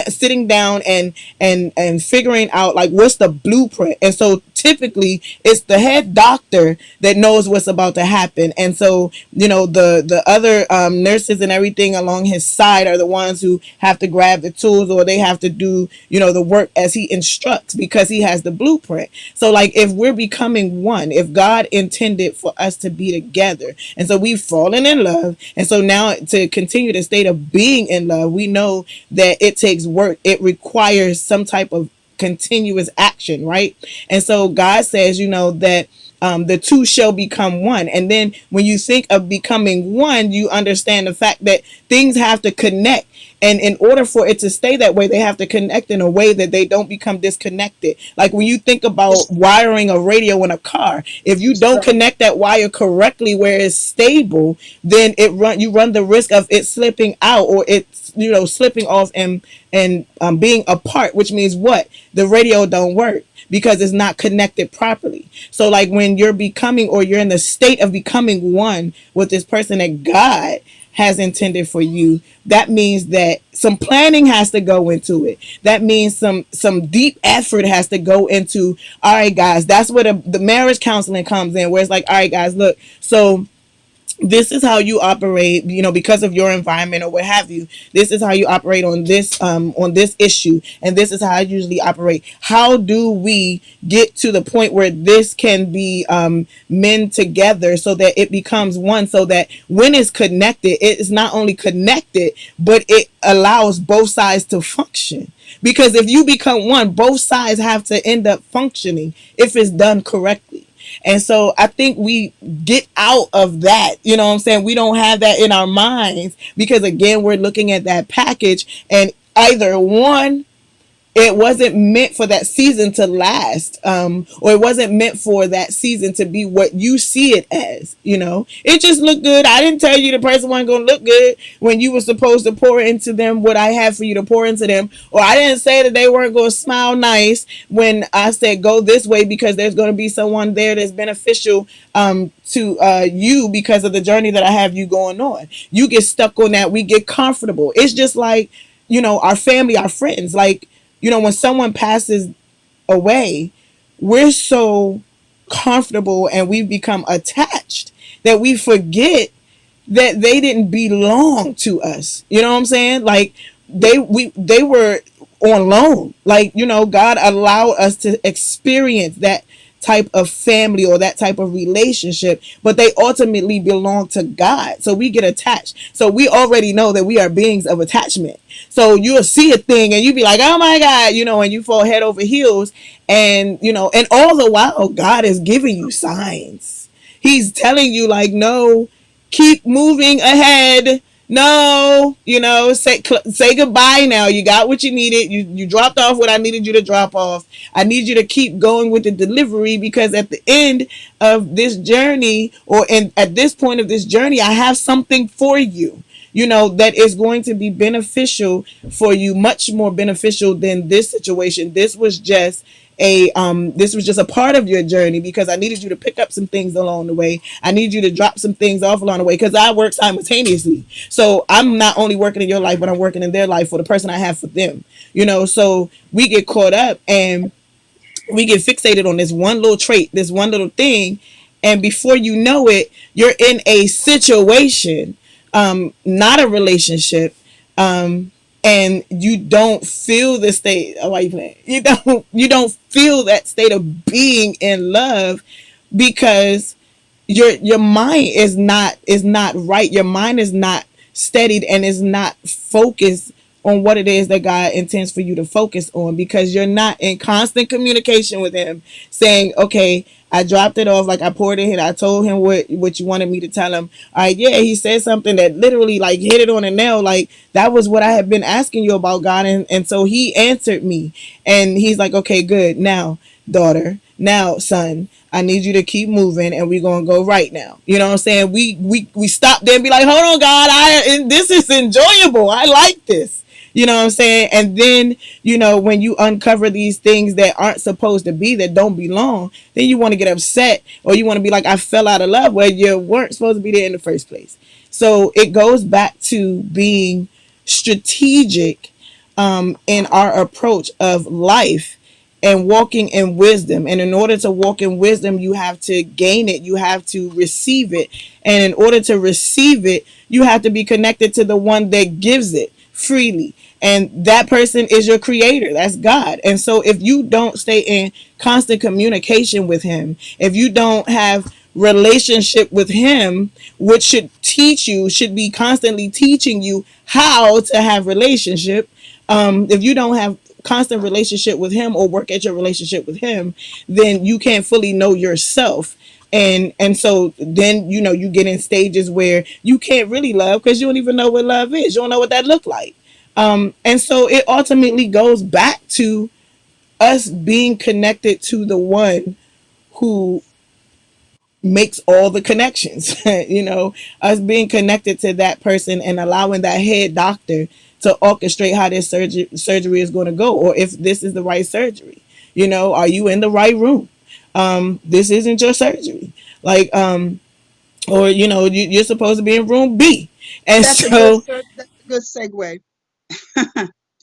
sitting down and figuring out like what's the blueprint. And so typically it's the head doctor that knows what's about to happen. And so the other nurses and everything along his side are the ones who have to grab the tools, or they have to do the work as he instructs, because he has the blueprint. So like if we're becoming one, if God intended for us to be together, and so we've fallen in love, and so now to continue the state of being in love, we know that it takes work. It requires some type of continuous action, right? And so God says, that the two shall become one. And then when you think of becoming one, you understand the fact that things have to connect. And in order for it to stay that way, they have to connect in a way that they don't become disconnected. Like when you think about it's wiring a radio in a car, if you it's don't right. connect that wire correctly where it's stable, then you run the risk of it slipping out, or it's slipping off and being apart, which means what? The radio don't work because it's not connected properly. So like when you're becoming, or you're in the state of becoming one with this person that God has intended for you, that means that some planning has to go into it. That means some deep effort has to go into, all right guys, that's where the marriage counseling comes in, where it's like, all right guys, look, so this is how you operate, because of your environment or what have you. This is how you operate on this issue, and this is how I usually operate. How do we get to the point where this can be men together, so that it becomes one, so that when it's connected, it is not only connected, but it allows both sides to function. Because if you become one, both sides have to end up functioning if it's done correctly. And so I think we get out of that. You know what I'm saying? We don't have that in our minds, because again, we're looking at that package, and either one, it wasn't meant for that season to last, or it wasn't meant for that season to be what you see it as. It just looked good. I didn't tell you the person wasn't going to look good when you were supposed to pour into them what I had for you to pour into them, or I didn't say that they weren't going to smile nice when I said go this way, because there's going to be someone there that's beneficial to you, because of the journey that I have you going on. You get stuck on that. We get comfortable. It's just like, our family, our friends, like, when someone passes away, we're so comfortable and we become attached that we forget that they didn't belong to us. You know what I'm saying? Like they were on loan. Like, God allowed us to experience that type of family or that type of relationship, but they ultimately belong to God. So we get attached. So we already know that we are beings of attachment. So you'll see a thing and you be like, oh my God, and you fall head over heels. And, and all the while, God is giving you signs. He's telling you, like, no, keep moving ahead. No, say goodbye now. You got what you needed. You dropped off what I needed you to drop off. I need you to keep going with the delivery, because at the end of this journey, at this point of this journey, I have something for you. That is going to be beneficial for you, much more beneficial than this situation. This was just a part of your journey, because I needed you to pick up some things along the way. I need you to drop some things off along the way, because I work simultaneously. So I'm not only working in your life, but I'm working in their life for the person I have for them. So we get caught up and we get fixated on this one little trait, this one little thing, and before you know it, you're in a situation, not a relationship, and you don't feel the state. Oh, why you playing? You don't feel that state of being in love because your mind is not right. Your mind is not steadied and is not focused on what it is that God intends for you to focus on, because you're not in constant communication with him saying, okay, I dropped it off, like I poured it in, I told him what you wanted me to tell him. All right, yeah, he said something that literally like hit it on the nail. Like that was what I had been asking you about, God, and so he answered me. And he's like, okay, good. Now, daughter, now, son, I need you to keep moving, and we're gonna go right now. You know what I'm saying? We stop there and be like, hold on, God, this is enjoyable. I like this. You know what I'm saying? And then, when you uncover these things that aren't supposed to be, that don't belong, then you want to get upset, or you want to be like, I fell out of love, where you weren't supposed to be there in the first place. So it goes back to being strategic in our approach of life and walking in wisdom. And in order to walk in wisdom, you have to gain it, you have to receive it. And in order to receive it, you have to be connected to the one that gives it freely. And that person is your creator. That's God. And so if you don't stay in constant communication with him, if you don't have relationship with him, which should be constantly teaching you how to have relationship. If you don't have constant relationship with him or work at your relationship with him, then you can't fully know yourself. And so then you get in stages where you can't really love, because you don't even know what love is. You don't know what that look like. And so it ultimately goes back to us being connected to the one who makes all the connections. Us being connected to that person and allowing that head doctor to orchestrate how this surgery is going to go, or if this is the right surgery. Are you in the right room? This isn't your surgery. Like, or you're supposed to be in room B. And so That's a good segue.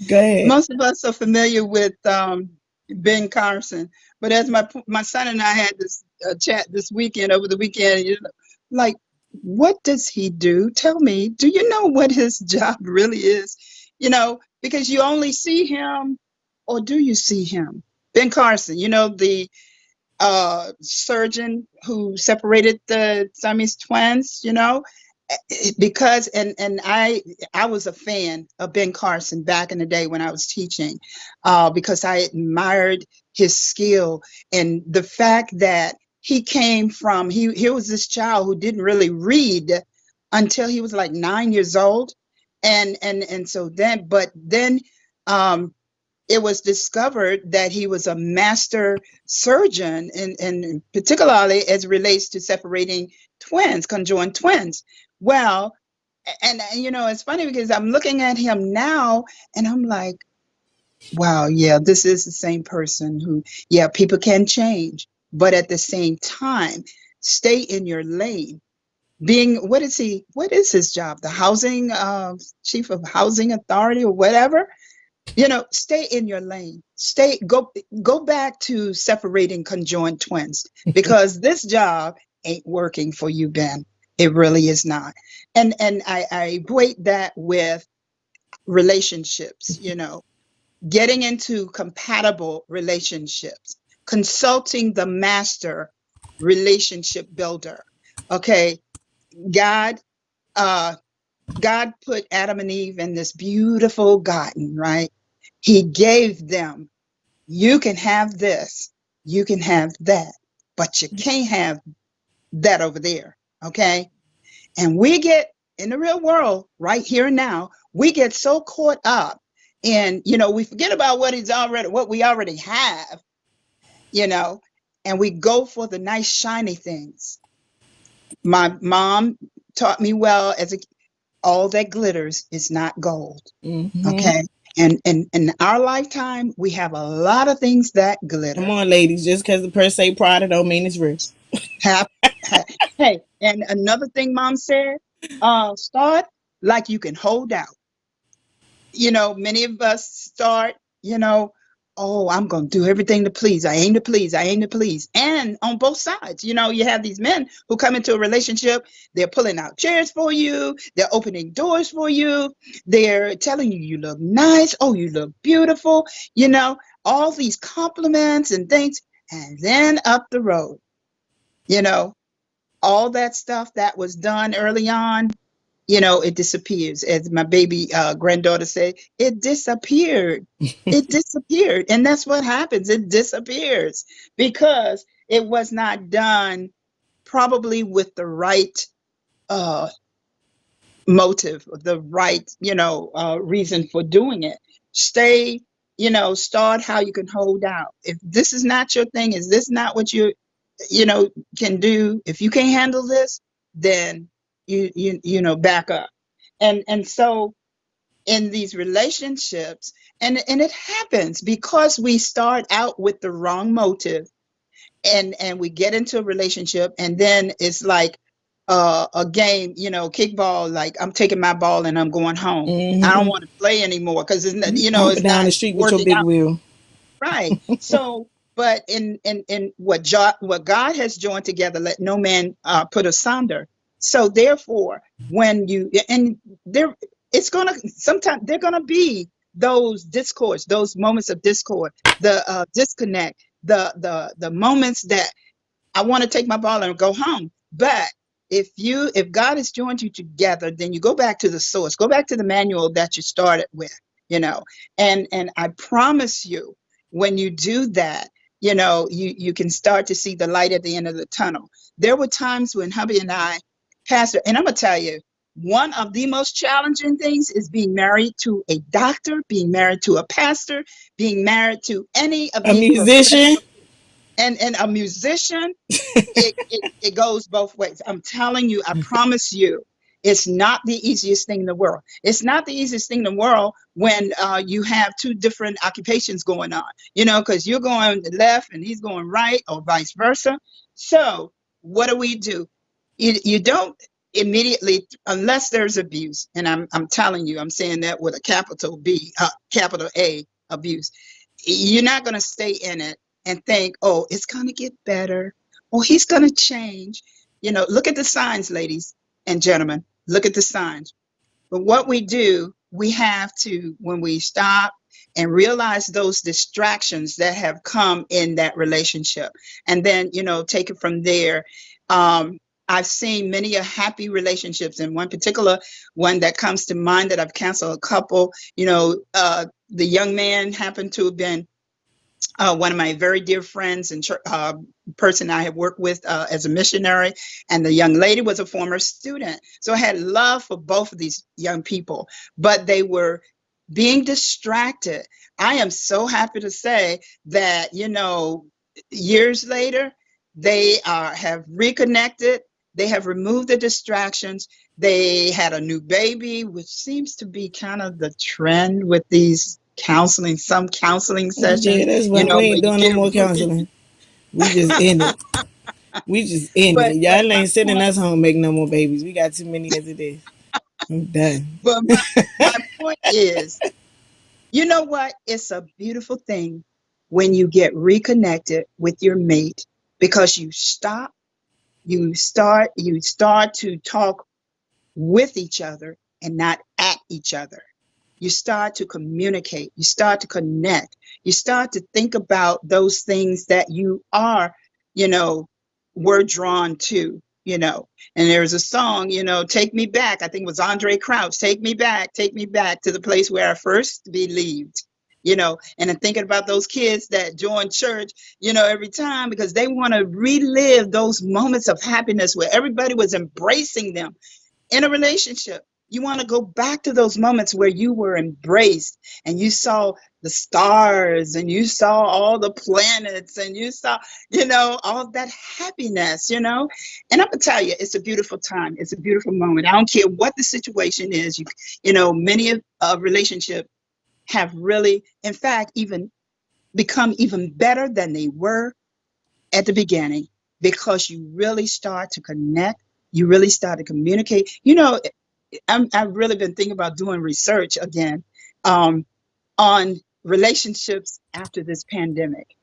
go ahead. Most of us are familiar with Ben Carson, but as my son and I had this chat this weekend, over the weekend, like, what does he do? Tell me, do you know what his job really is? Because you only see him, or do you see him? Ben Carson, the surgeon who separated the Siamese twins, because and I was a fan of Ben Carson back in the day when I was teaching, because I admired his skill and the fact that he came from he was this child who didn't really read until he was like 9 years old, and so then um it was discovered that he was a master surgeon, and particularly as it relates to separating twins, conjoined twins. Well, and it's funny because I'm looking at him now and I'm like, wow, yeah, this is the same person who, yeah, people can change, but at the same time, stay in your lane. Being, what is his job? The housing, chief of housing authority or whatever. Stay in your lane. Go back to separating conjoined twins, because this job ain't working for you, Ben. It really is not. And I equate that with relationships, getting into compatible relationships, consulting the master relationship builder. Okay, God, uh, God put Adam and Eve in this beautiful garden, right? He gave them, you can have this, you can have that, but you can't have that over there. Okay. And we get in the real world right here and now, we get so caught up in, we forget about what we already have, you know, and we go for the nice, shiny things. My mom taught me well all that glitters is not gold. Mm-hmm. Okay. And in our lifetime, we have a lot of things that Come glitter. on, ladies. Just because the person say Prada don't mean it's real. Have, hey, and another thing mom said, start like you can hold out. Many of us start, oh, I'm going to do everything to please. I aim to please. I aim to please. And on both sides, you have these men who come into a relationship. They're pulling out chairs for you. They're opening doors for you. They're telling you you look nice. Oh, you look beautiful. You know, all these compliments and things. And then up the road, you know, all that stuff that was done early on, it disappears. As my baby granddaughter said, it disappeared. It disappeared. And that's what happens. It disappears because it was not done probably with the right uh, motive, the right, reason for doing it. Stay, start how you can hold out. If this is not your thing, is this not what you know, can do? If you can't handle this, then back up. And so in these relationships, and it happens because we start out with the wrong motive, and we get into a relationship, and then it's like a game, kickball, like I'm taking my ball and I'm going home. I don't Hmm. want to play anymore because it's not, You stomping it's down not the street with your working big out. wheel. Right. So, but in what God has joined together, let no man put asunder. So therefore, when you and there, it's gonna sometimes they're gonna be those discords, those moments of discord, the disconnect, the moments that I want to take my ball and go home. But if God has joined you together, then you go back to the source, go back to the manual that you started with, you know. And I promise you, when you do that, you can start to see the light at the end of the tunnel. There were times when hubby and I, Pastor, and I'm gonna tell you, one of the most challenging things is being married to a doctor, being married to a pastor, being married to any of A these musician. professional, and a musician. It goes both ways. I'm telling you, I promise you, it's not the easiest thing in the world. It's not the easiest thing in the world when you have two different occupations going on, because you're going left and he's going right, or vice versa. So what do? You don't immediately, unless there's abuse, and I'm telling you, I'm saying that with a capital B, capital A, abuse. You're not going to stay in it and think, oh, it's going to get better. Oh, he's going to change. Look at the signs, ladies and gentlemen. Look at the signs. But what we do, we have to, when we stop and realize those distractions that have come in that relationship, and then, take it from there. I've seen many a happy relationships, and one particular one that comes to mind that I've counseled a couple, the young man happened to have been one of my very dear friends and person I have worked with as a missionary, and the young lady was a former student. So I had love for both of these young people, but they were being distracted. I am so happy to say that, years later, they have reconnected. They have removed the distractions. They had a new baby, which seems to be kind of the trend with these some counseling Yeah, sessions, that's why we where ain't you doing no get more counseling. We just end it. We just end it. but Y'all my ain't sending point us home make no more babies. We got too many as it is. I'm done. but my point is, you know what? It's a beautiful thing when you get reconnected with your mate, because you start to talk with each other and not at each other. You start to communicate, you start to connect, you start to think about those things that you are, you know, were drawn to, And there's a song, Take Me Back. I think it was Andre Crouch, take me back to the place where I first believed. And I'm thinking about those kids that join church, every time because they want to relive those moments of happiness where everybody was embracing them in a relationship. You want to go back to those moments where you were embraced and you saw the stars and you saw all the planets and you saw, all that happiness, And I'm going to tell you, it's a beautiful time. It's a beautiful moment. I don't care what the situation is. Many of relationships have really, in fact, even become even better than they were at the beginning, because you really start to connect, you really start to communicate. I've really been thinking about doing research again, um, on relationships after this pandemic,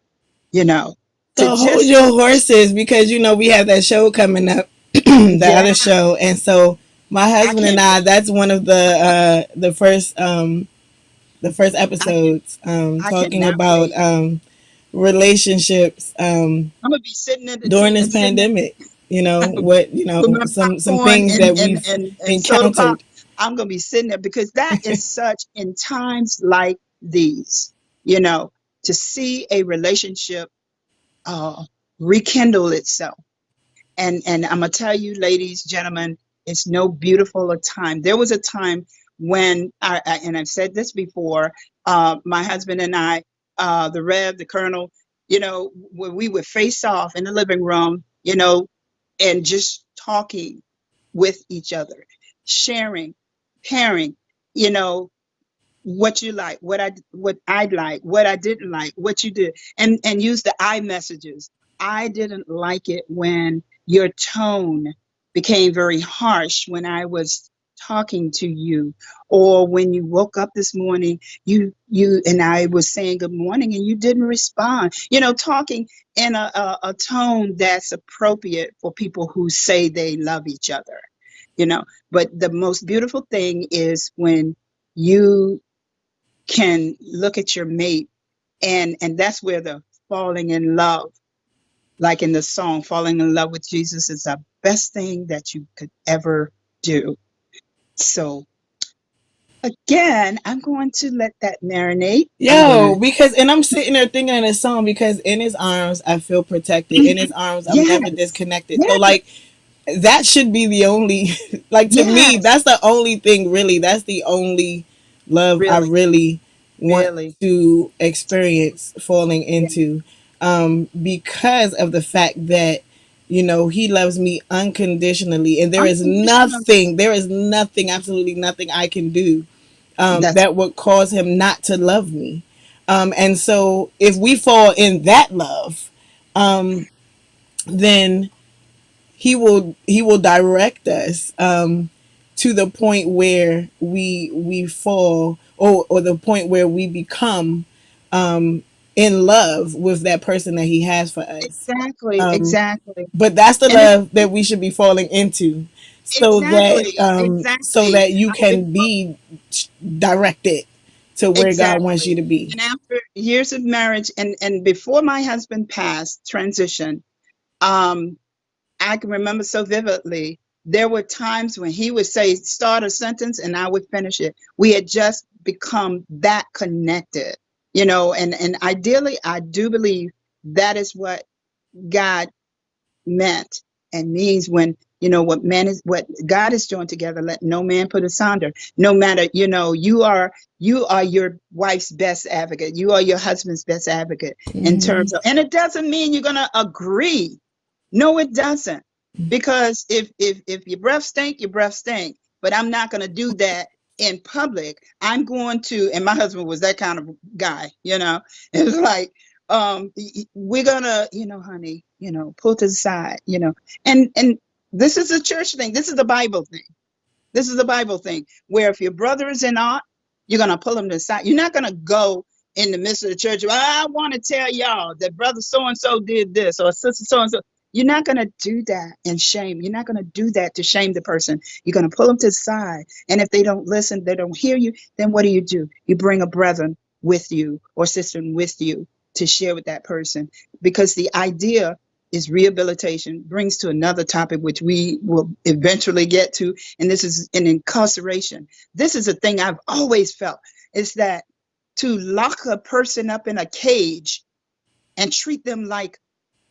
you know, to So hold just, your horses because we have that show coming up, the yeah, other show, and so my I husband and can't I, wait. that's one of the first I can episodes I talking cannot about wait. relationships I'm gonna be sitting at the during this sitting there pandemic. What with my some popcorn things and that we've soda pop. encountered. I'm gonna be sitting there because that is such in times like these, you know, to see a relationship uh rekindle itself. And I'm gonna tell you, ladies, gentlemen, it's no beautiful a time. There was a time when and I've said this before, my husband and I, the Rev, the Colonel, when we would face off in the living room, and just talking with each other, sharing, pairing, you know, what you like, what I'd like, what I didn't like, what you did, and use the I messages. I didn't like it when your tone became very harsh when I was talking to you, or when you woke up this morning, you and I was saying good morning and you didn't respond. Talking in a tone that's appropriate for people who say they love each other. You know, but the most beautiful thing is when you can look at your mate, and that's where the falling in love, like in the song, falling in love with Jesus is the best thing that you could ever do. So again, I'm going to let that marinate. I'm going Yo, to, because and I'm sitting there thinking of this song because in his arms I feel protected. In his arms I'm never yes, disconnected. So yes, like that should be the only like to me yes, that's the only thing really. That's the only love I really, really want really, to experience falling yeah, into because of the fact that he loves me unconditionally and unconditionally. there is nothing, absolutely nothing I can do That's that would cause him not to love me. And so if we fall in that love, then he will direct us to the point where we fall, or the point where we become in love with that person that he has for us. exactly, exactly, But that's the and it's love that we should be falling into, exactly, so exactly. that you can be directed to where God wants you Exactly. to be. And after years of marriage, and before my husband passed, transition, um, I can remember so vividly. There were times when he would say, start a sentence, and I would finish it. We had just become that connected, and ideally, I do believe that is what God meant and means when what God is joined together, let no man put asunder. No matter, you are your wife's best advocate, you are your husband's best advocate, in Hmm. terms of, and it doesn't mean you're gonna agree. No, it doesn't. Because if your breath stink, your breath stink. But I'm not gonna do that in public. I'm going to, and my husband was that kind of guy. It was like, we're gonna, honey, pull to the side, and this is a church thing. This is a Bible thing. This is a Bible thing where if your brother is in art, you're going to pull him to the side. You're not going to go in the midst of the church. "Well, I want to tell y'all that brother so and so did this or sister so and so." You're not going to do that in shame. You're not going to do that to shame the person. You're going to pull them to the side. And if they don't listen, they don't hear you, then what do? You bring a brethren with you or sister with you to share with that person. Because the idea is rehabilitation, brings to another topic, which we will eventually get to, and this is an incarceration. This is a thing I've always felt, is that to lock a person up in a cage and treat them like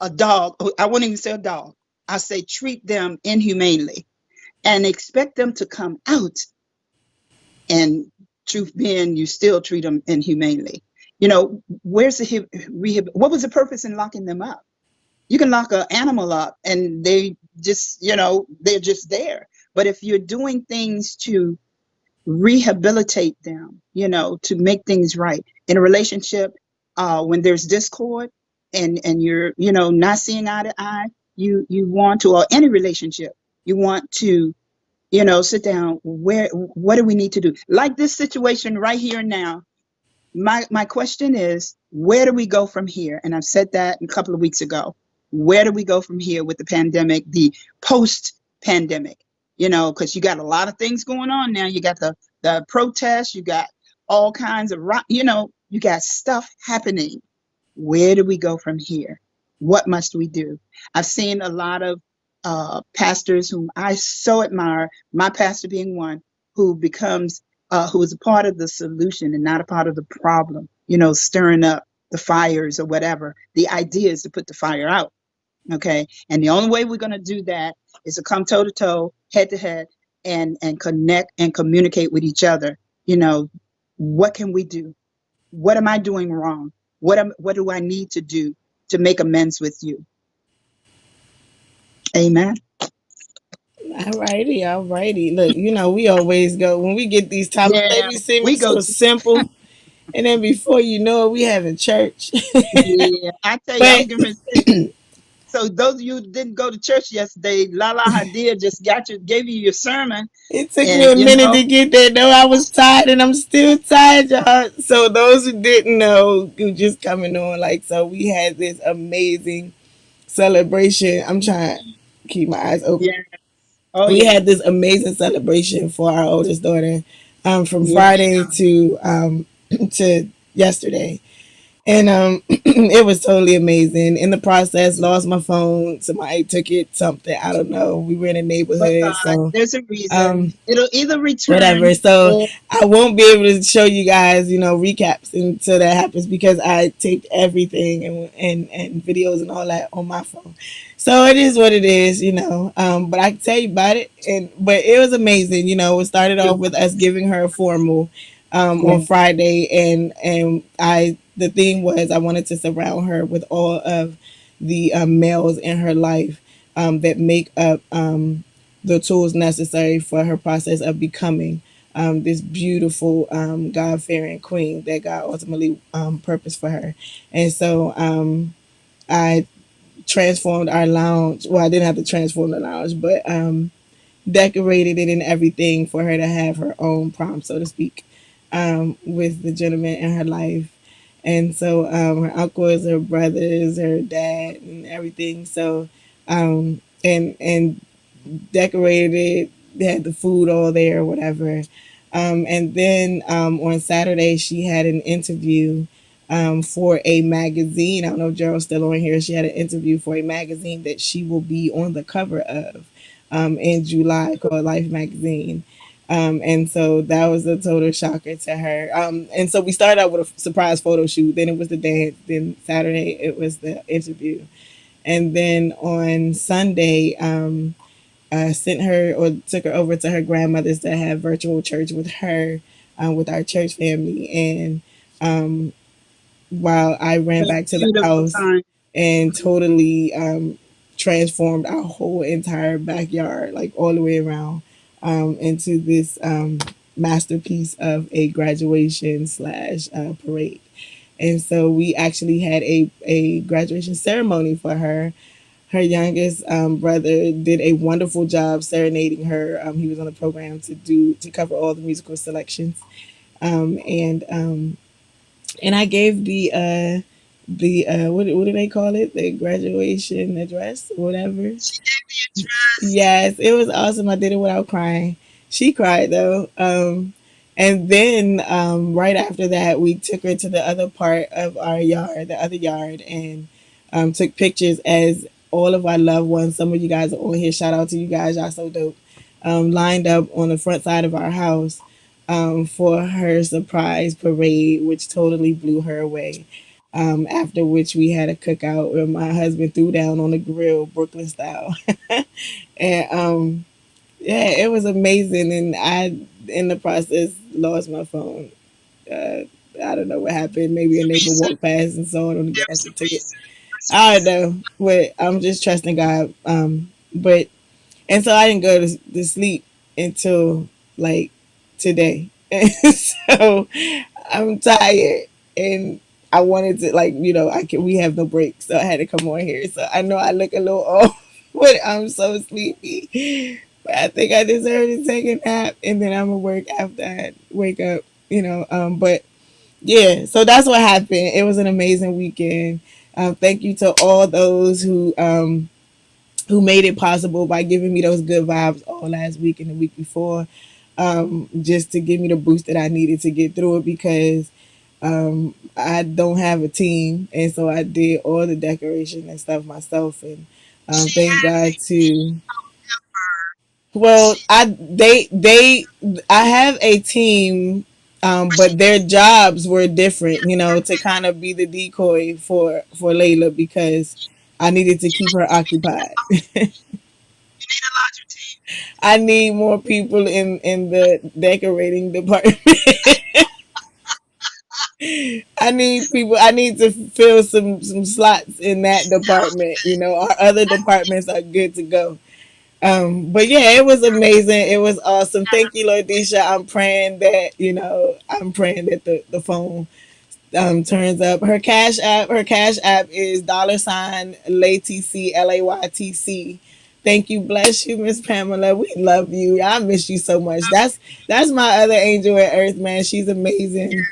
a dog, I won't even say a dog, I say treat them inhumanely and expect them to come out, and truth being, you still treat them inhumanely. Where's the rehab? What was the purpose in locking them up? You can lock an animal up and they're just there. But if you're doing things to rehabilitate them, to make things right in a relationship, when there's discord and you're, not seeing eye to eye, you want to, or any relationship, you want to, sit down. What do we need to do? Like this situation right here now. My question is, where do we go from here? And I've said that a couple of weeks ago. Where do we go from here with the pandemic, the post pandemic? Because you got a lot of things going on now. You got the protests, you got all kinds of you got stuff happening. Where do we go from here? What must we do? I've seen a lot of pastors whom I so admire, my pastor being one, who is a part of the solution and not a part of the problem, stirring up the fires or whatever. The idea is to put the fire out. Okay. And the only way we're going to do that is to come toe to toe, head to head, and connect and communicate with each other. You know, what can we do? What am I doing wrong? What do I need to do to make amends with you? Amen. Alrighty, alrighty. Look, we always go when we get these topics. They Yeah, be seeming we go so to. simple, and then before you know it, we having church. Yeah, I tell you, I But was going to say. So those of you who didn't go to church yesterday, Lahla-Hadiya just gave you your sermon, it took me and a minute to get there. Though I was tired, and I'm still tired, y'all. So those who didn't know, who just coming on, like, so we had this amazing celebration. I'm trying to keep my eyes open. yeah, oh We yeah, had this amazing celebration for our oldest daughter, from yeah. Friday to to yesterday. And it was totally amazing. In the process, lost my phone. Somebody took it, something. I don't know. We were in a But neighborhood, God, so there's a reason. um, It'll either return whatever. So or I won't be able to show you guys, recaps until that happens because I taped everything and videos and all that on my phone. So it is what it is. But I can tell you about it, but it was amazing. It started off with us giving her a formal on yeah, Friday, and the theme was I wanted to surround her with all of the males in her life that make up the tools necessary for her process of becoming this beautiful God fearing queen that God ultimately purposed for her. And so I transformed our lounge. Well, I didn't have to transform the lounge, but decorated it and everything for her to have her own prom, so to speak, with the gentleman in her life. And so her uncles, her brothers, her dad, and everything. So and decorated it. They had the food all there, whatever. And then on Saturday, she had an interview for a magazine. I don't know if Gerald's still on here. She had an interview for a magazine that she will be on the cover of in July called Life Magazine. And so that was a total shocker to her. And so we started out with a surprise photo shoot. Then it was the dance. Then Saturday it was the interview. And then on Sunday, sent her or took her over to her grandmother's to have virtual church with her, with our church family. And while I ran that's back to the beautiful house time. and totally transformed our whole entire backyard, like all the way around, into this masterpiece of a graduation slash parade. And so we actually had a graduation ceremony for her. Her youngest brother did a wonderful job serenading her. He was on the program to cover all the musical selections, and I gave the what do they call it, the graduation address, whatever. She gave me a dress. Yes, it was awesome. I did it without crying. She cried though. And then right after that, we took her to the other part of our yard, the other yard, and took pictures as all of our loved ones. Some of you guys are on here. Shout out to you guys. Y'all so dope. Lined up on the front side of our house for her surprise parade, which totally blew her away. After which we had a cookout where my husband threw down on the grill, Brooklyn style. And yeah, it was amazing. And I, in the process, lost my phone. Uh, I don't know what happened. Maybe a There's a neighbor reason. walked past and saw it on the There gas was a and took it. reason. There's a I don't reason. know, but I'm just trusting God. But and so I didn't go to sleep until like today. And so I'm tired and I wanted to, like, we have no break, so I had to come on here. So I know I look a little off, but I'm so sleepy. But I think I deserve to take a nap and then I'm gonna work after I wake up. But Yeah, so that's what happened. It was an amazing weekend. Thank you to all those who made it possible by giving me those good vibes all last week and the week before, just to give me the boost that I needed to get through it because I don't have a team, and so I did all the decoration and stuff myself. And She thank has a God to member. well, She I have a team, but she but their jobs were different. You know, to kind of be the decoy for Layla because I needed to keep her occupied. you need a larger team. I need more people in the decorating department. I need people. I need to fill some slots in that department. You know, our other departments are good to go. But yeah, it was amazing. It was awesome. Thank you, Lordisha. I'm praying that the phone turns up. Her cash app is dollar sign LAYTC LAYTC. Thank you, bless you, Miss Pamela. We love you. I miss you so much. That's my other angel at Earth, man. She's amazing.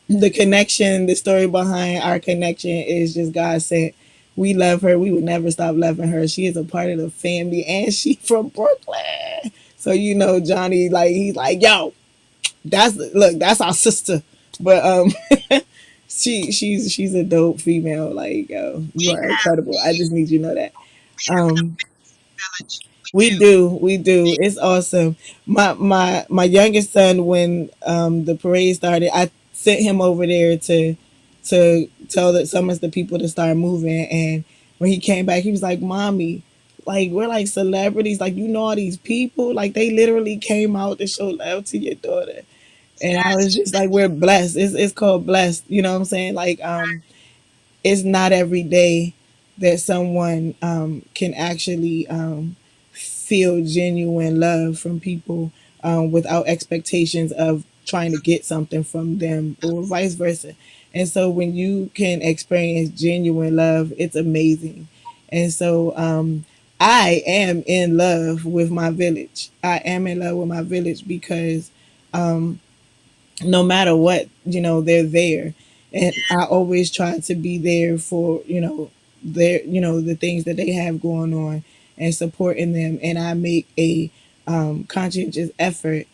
The connection, the story behind our connection is just God sent. We love her. We would never stop loving her. She is a part of the family, and she from Brooklyn. So Johnny, like he's like, yo, that's our sister. But she's a dope female. Like, We you are have incredible. I just need you to know that. an Um, amazing village. We we do. do, we do. It's awesome. My youngest son, when the parade started, I sent him over there to tell some of the people to start moving. And when he came back, he was like, "Mommy, like we're like celebrities. Like you know all these people. Like they literally came out to show love to your daughter." And I Yes, was just like, "We're blessed. It's called blessed." You know what I'm saying? Like it's not every day that someone can actually feel genuine love from people without expectations of trying to get something from them or vice versa. And so when you can experience genuine love, it's amazing. And so I am in love with my village. I am in love with my village because no matter what, they're there. And I always try to be there for, the things that they have going on and supporting them. And I make a conscientious effort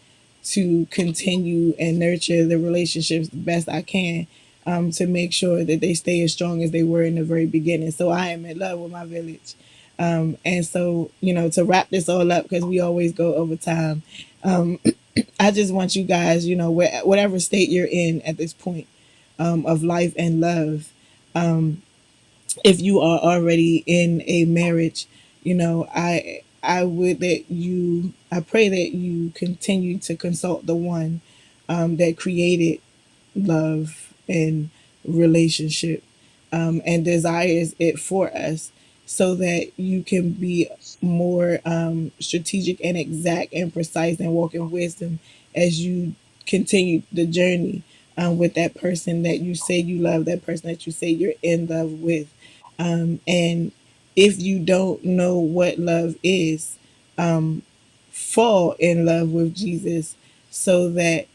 to continue and nurture the relationships the best I can, to make sure that they stay as strong as they were in the very beginning. So I am in love with my village. And so, to wrap this all up, because we always go over time, um, I just want you guys, whatever state you're in at this point of life and love, if you are already in a marriage, I pray that you continue to consult the one that created love and relationship, and desires it for us so that you can be more strategic and exact and precise and walk in wisdom as you continue the journey with that person that you say you love, that person that you say you're in love with. And if you don't know what love is, fall in love with Jesus so that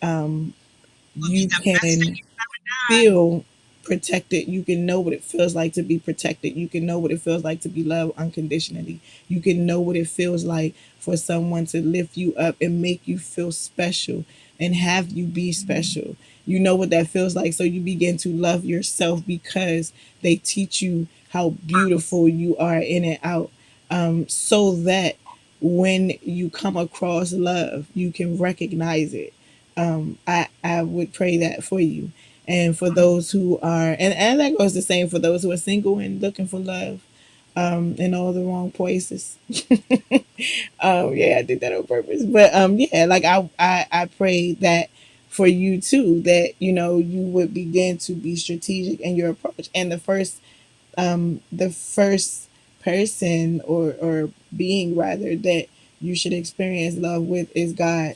will be you the best thing can you've ever done. feel protected. You can know what it feels like to be protected. You can know what it feels like to be loved unconditionally. You can know what it feels like for someone to lift you up and make you feel special and have you be special. You know what that feels like. So you begin to love yourself because they teach you how beautiful you are in and out. So that when you come across love, you can recognize it. I would pray that for you. And for those who are, and that goes the same for those who are single and looking for love in all the wrong places. Yeah, I did that on purpose. But yeah, like I pray that for you too, that you would begin to be strategic in your approach. And the first person or being rather that you should experience love with is God,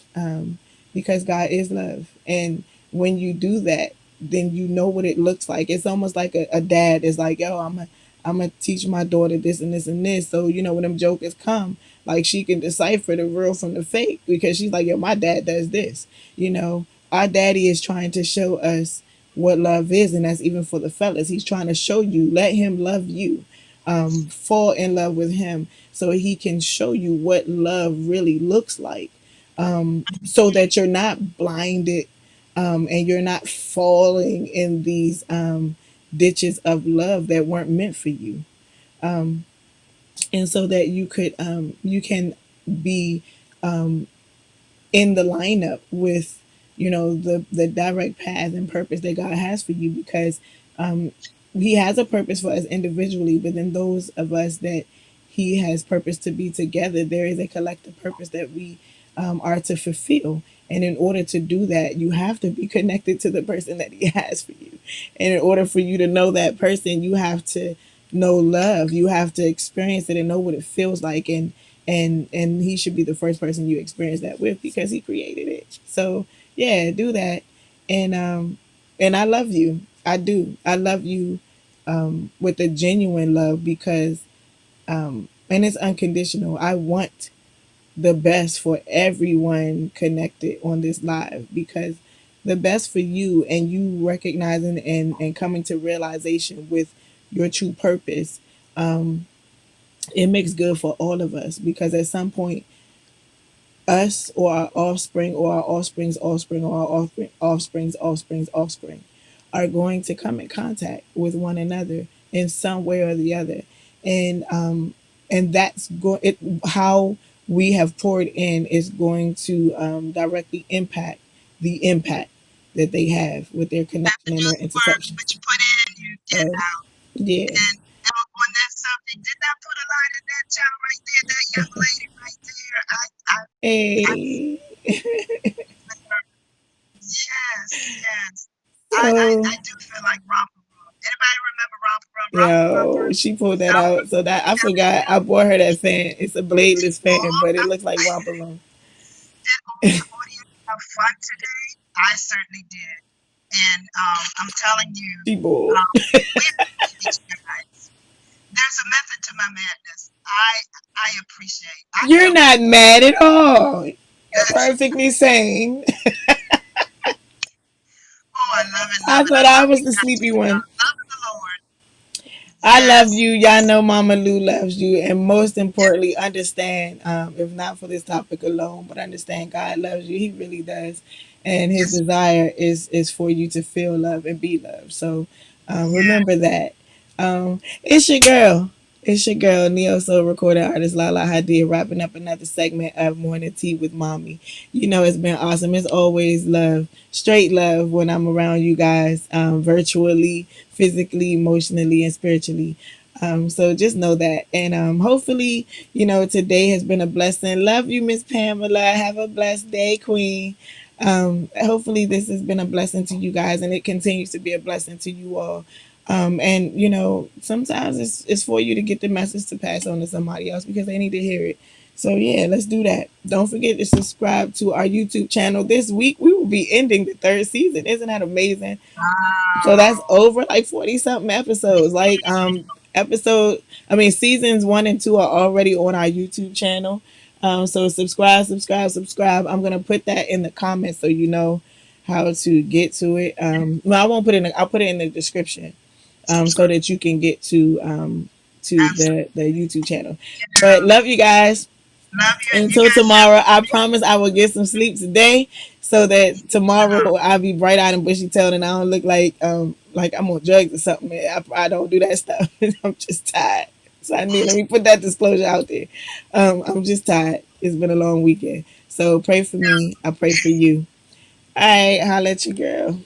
because God is love. And when you do that, then you know what it looks like. It's almost like a dad is like, yo, I'm gonna teach my daughter this and this and this, so when them jokers come, like she can decipher the real from the fake because she's like, yo, my dad does this, you know our daddy is trying to show us what love is, and that's even for the fellas. He's trying to show you, let him love you, fall in love with him, so he can show you what love really looks like, so that you're not blinded, and you're not falling in these ditches of love that weren't meant for you, and so that you can be in the lineup with, the direct path and purpose that God has for you, because he has a purpose for us individually, but then those of us that he has purpose to be together, there is a collective purpose that we are to fulfill. And in order to do that, you have to be connected to the person that he has for you. And in order for you to know that person, you have to know love. You have to experience it and know what it feels like. And he should be the first person you experience that with, because he created it. So yeah, do that. And I love you. I do. I love you, with a genuine love, because and it's unconditional. I want the best for everyone connected on this live, because the best for you, and you recognizing and coming to realization with your true purpose, it makes good for all of us, because at some point, us or our offspring or our offspring's offspring or our offspring's offspring are going to come in contact with one another in some way or the other, and that's it, how we have poured in is going to directly impact the impact that they have with their Have to connection do and their the work, intersection. what you put in, you get So out. yeah. And on that subject, did not put a line in that child right there, that young lady right there. I Hey. with her. Yes, yes. I So do feel like romper room. Anybody remember romper room? Romper romper. yo, she pulled that Romper out. So that I forgot I bought her that fan. It's a bladeless fan, but it looks like romper room. did all the audience have fun today? I certainly did. And I'm telling you, She bored. we appreciate you guys. There's a method to my madness. I appreciate. I You're felt not mad at all. You're good. perfectly sane. Oh, I love it, I love it. I thought I love was you the guys. sleepy one. Love of the Lord. I love Yes, you. Y'all yes, know Mama Lou loves you. And most importantly, yes, understand, if not for this topic alone, but understand God loves you. He really does. And his yes, desire is for you to feel love and be loved. So yes. remember that. It's your girl. It's your girl, Neo Soul recording artist Lahla-Hadiya, wrapping up another segment of Morning Tea with Mommy. You know, it's been awesome. It's always love, straight love when I'm around you guys, virtually, physically, emotionally, and spiritually. So just know that. And hopefully, today has been a blessing. Love you, Miss Pamela. Have a blessed day, Queen. Hopefully, this has been a blessing to you guys, and it continues to be a blessing to you all. And sometimes it's for you to get the message to pass on to somebody else because they need to hear it. So yeah, let's do that. Don't forget to subscribe to our YouTube channel. This week we will be ending the third season. Isn't that amazing? So that's Wow. over like 40 something episodes. Like episode I mean seasons 1 and 2 are already on our YouTube channel. So subscribe, subscribe, subscribe. I'm gonna put that in the comments so you know how to get to it. Well, I won't put it in I'll put it in the description, so Subscribe. that you can get to Absolutely. the YouTube channel. But Yeah. love you guys. Love you, and you Until guys have tomorrow, I promise I will get some sleep today, so that tomorrow I'll be bright eyed and bushy tailed, and I don't look like I'm on drugs or something. I don't do that stuff. I'm just tired. So let me put that disclosure out there. I'm just tired. It's been a long weekend. So pray for me. I pray for you. All right, holla at your girl.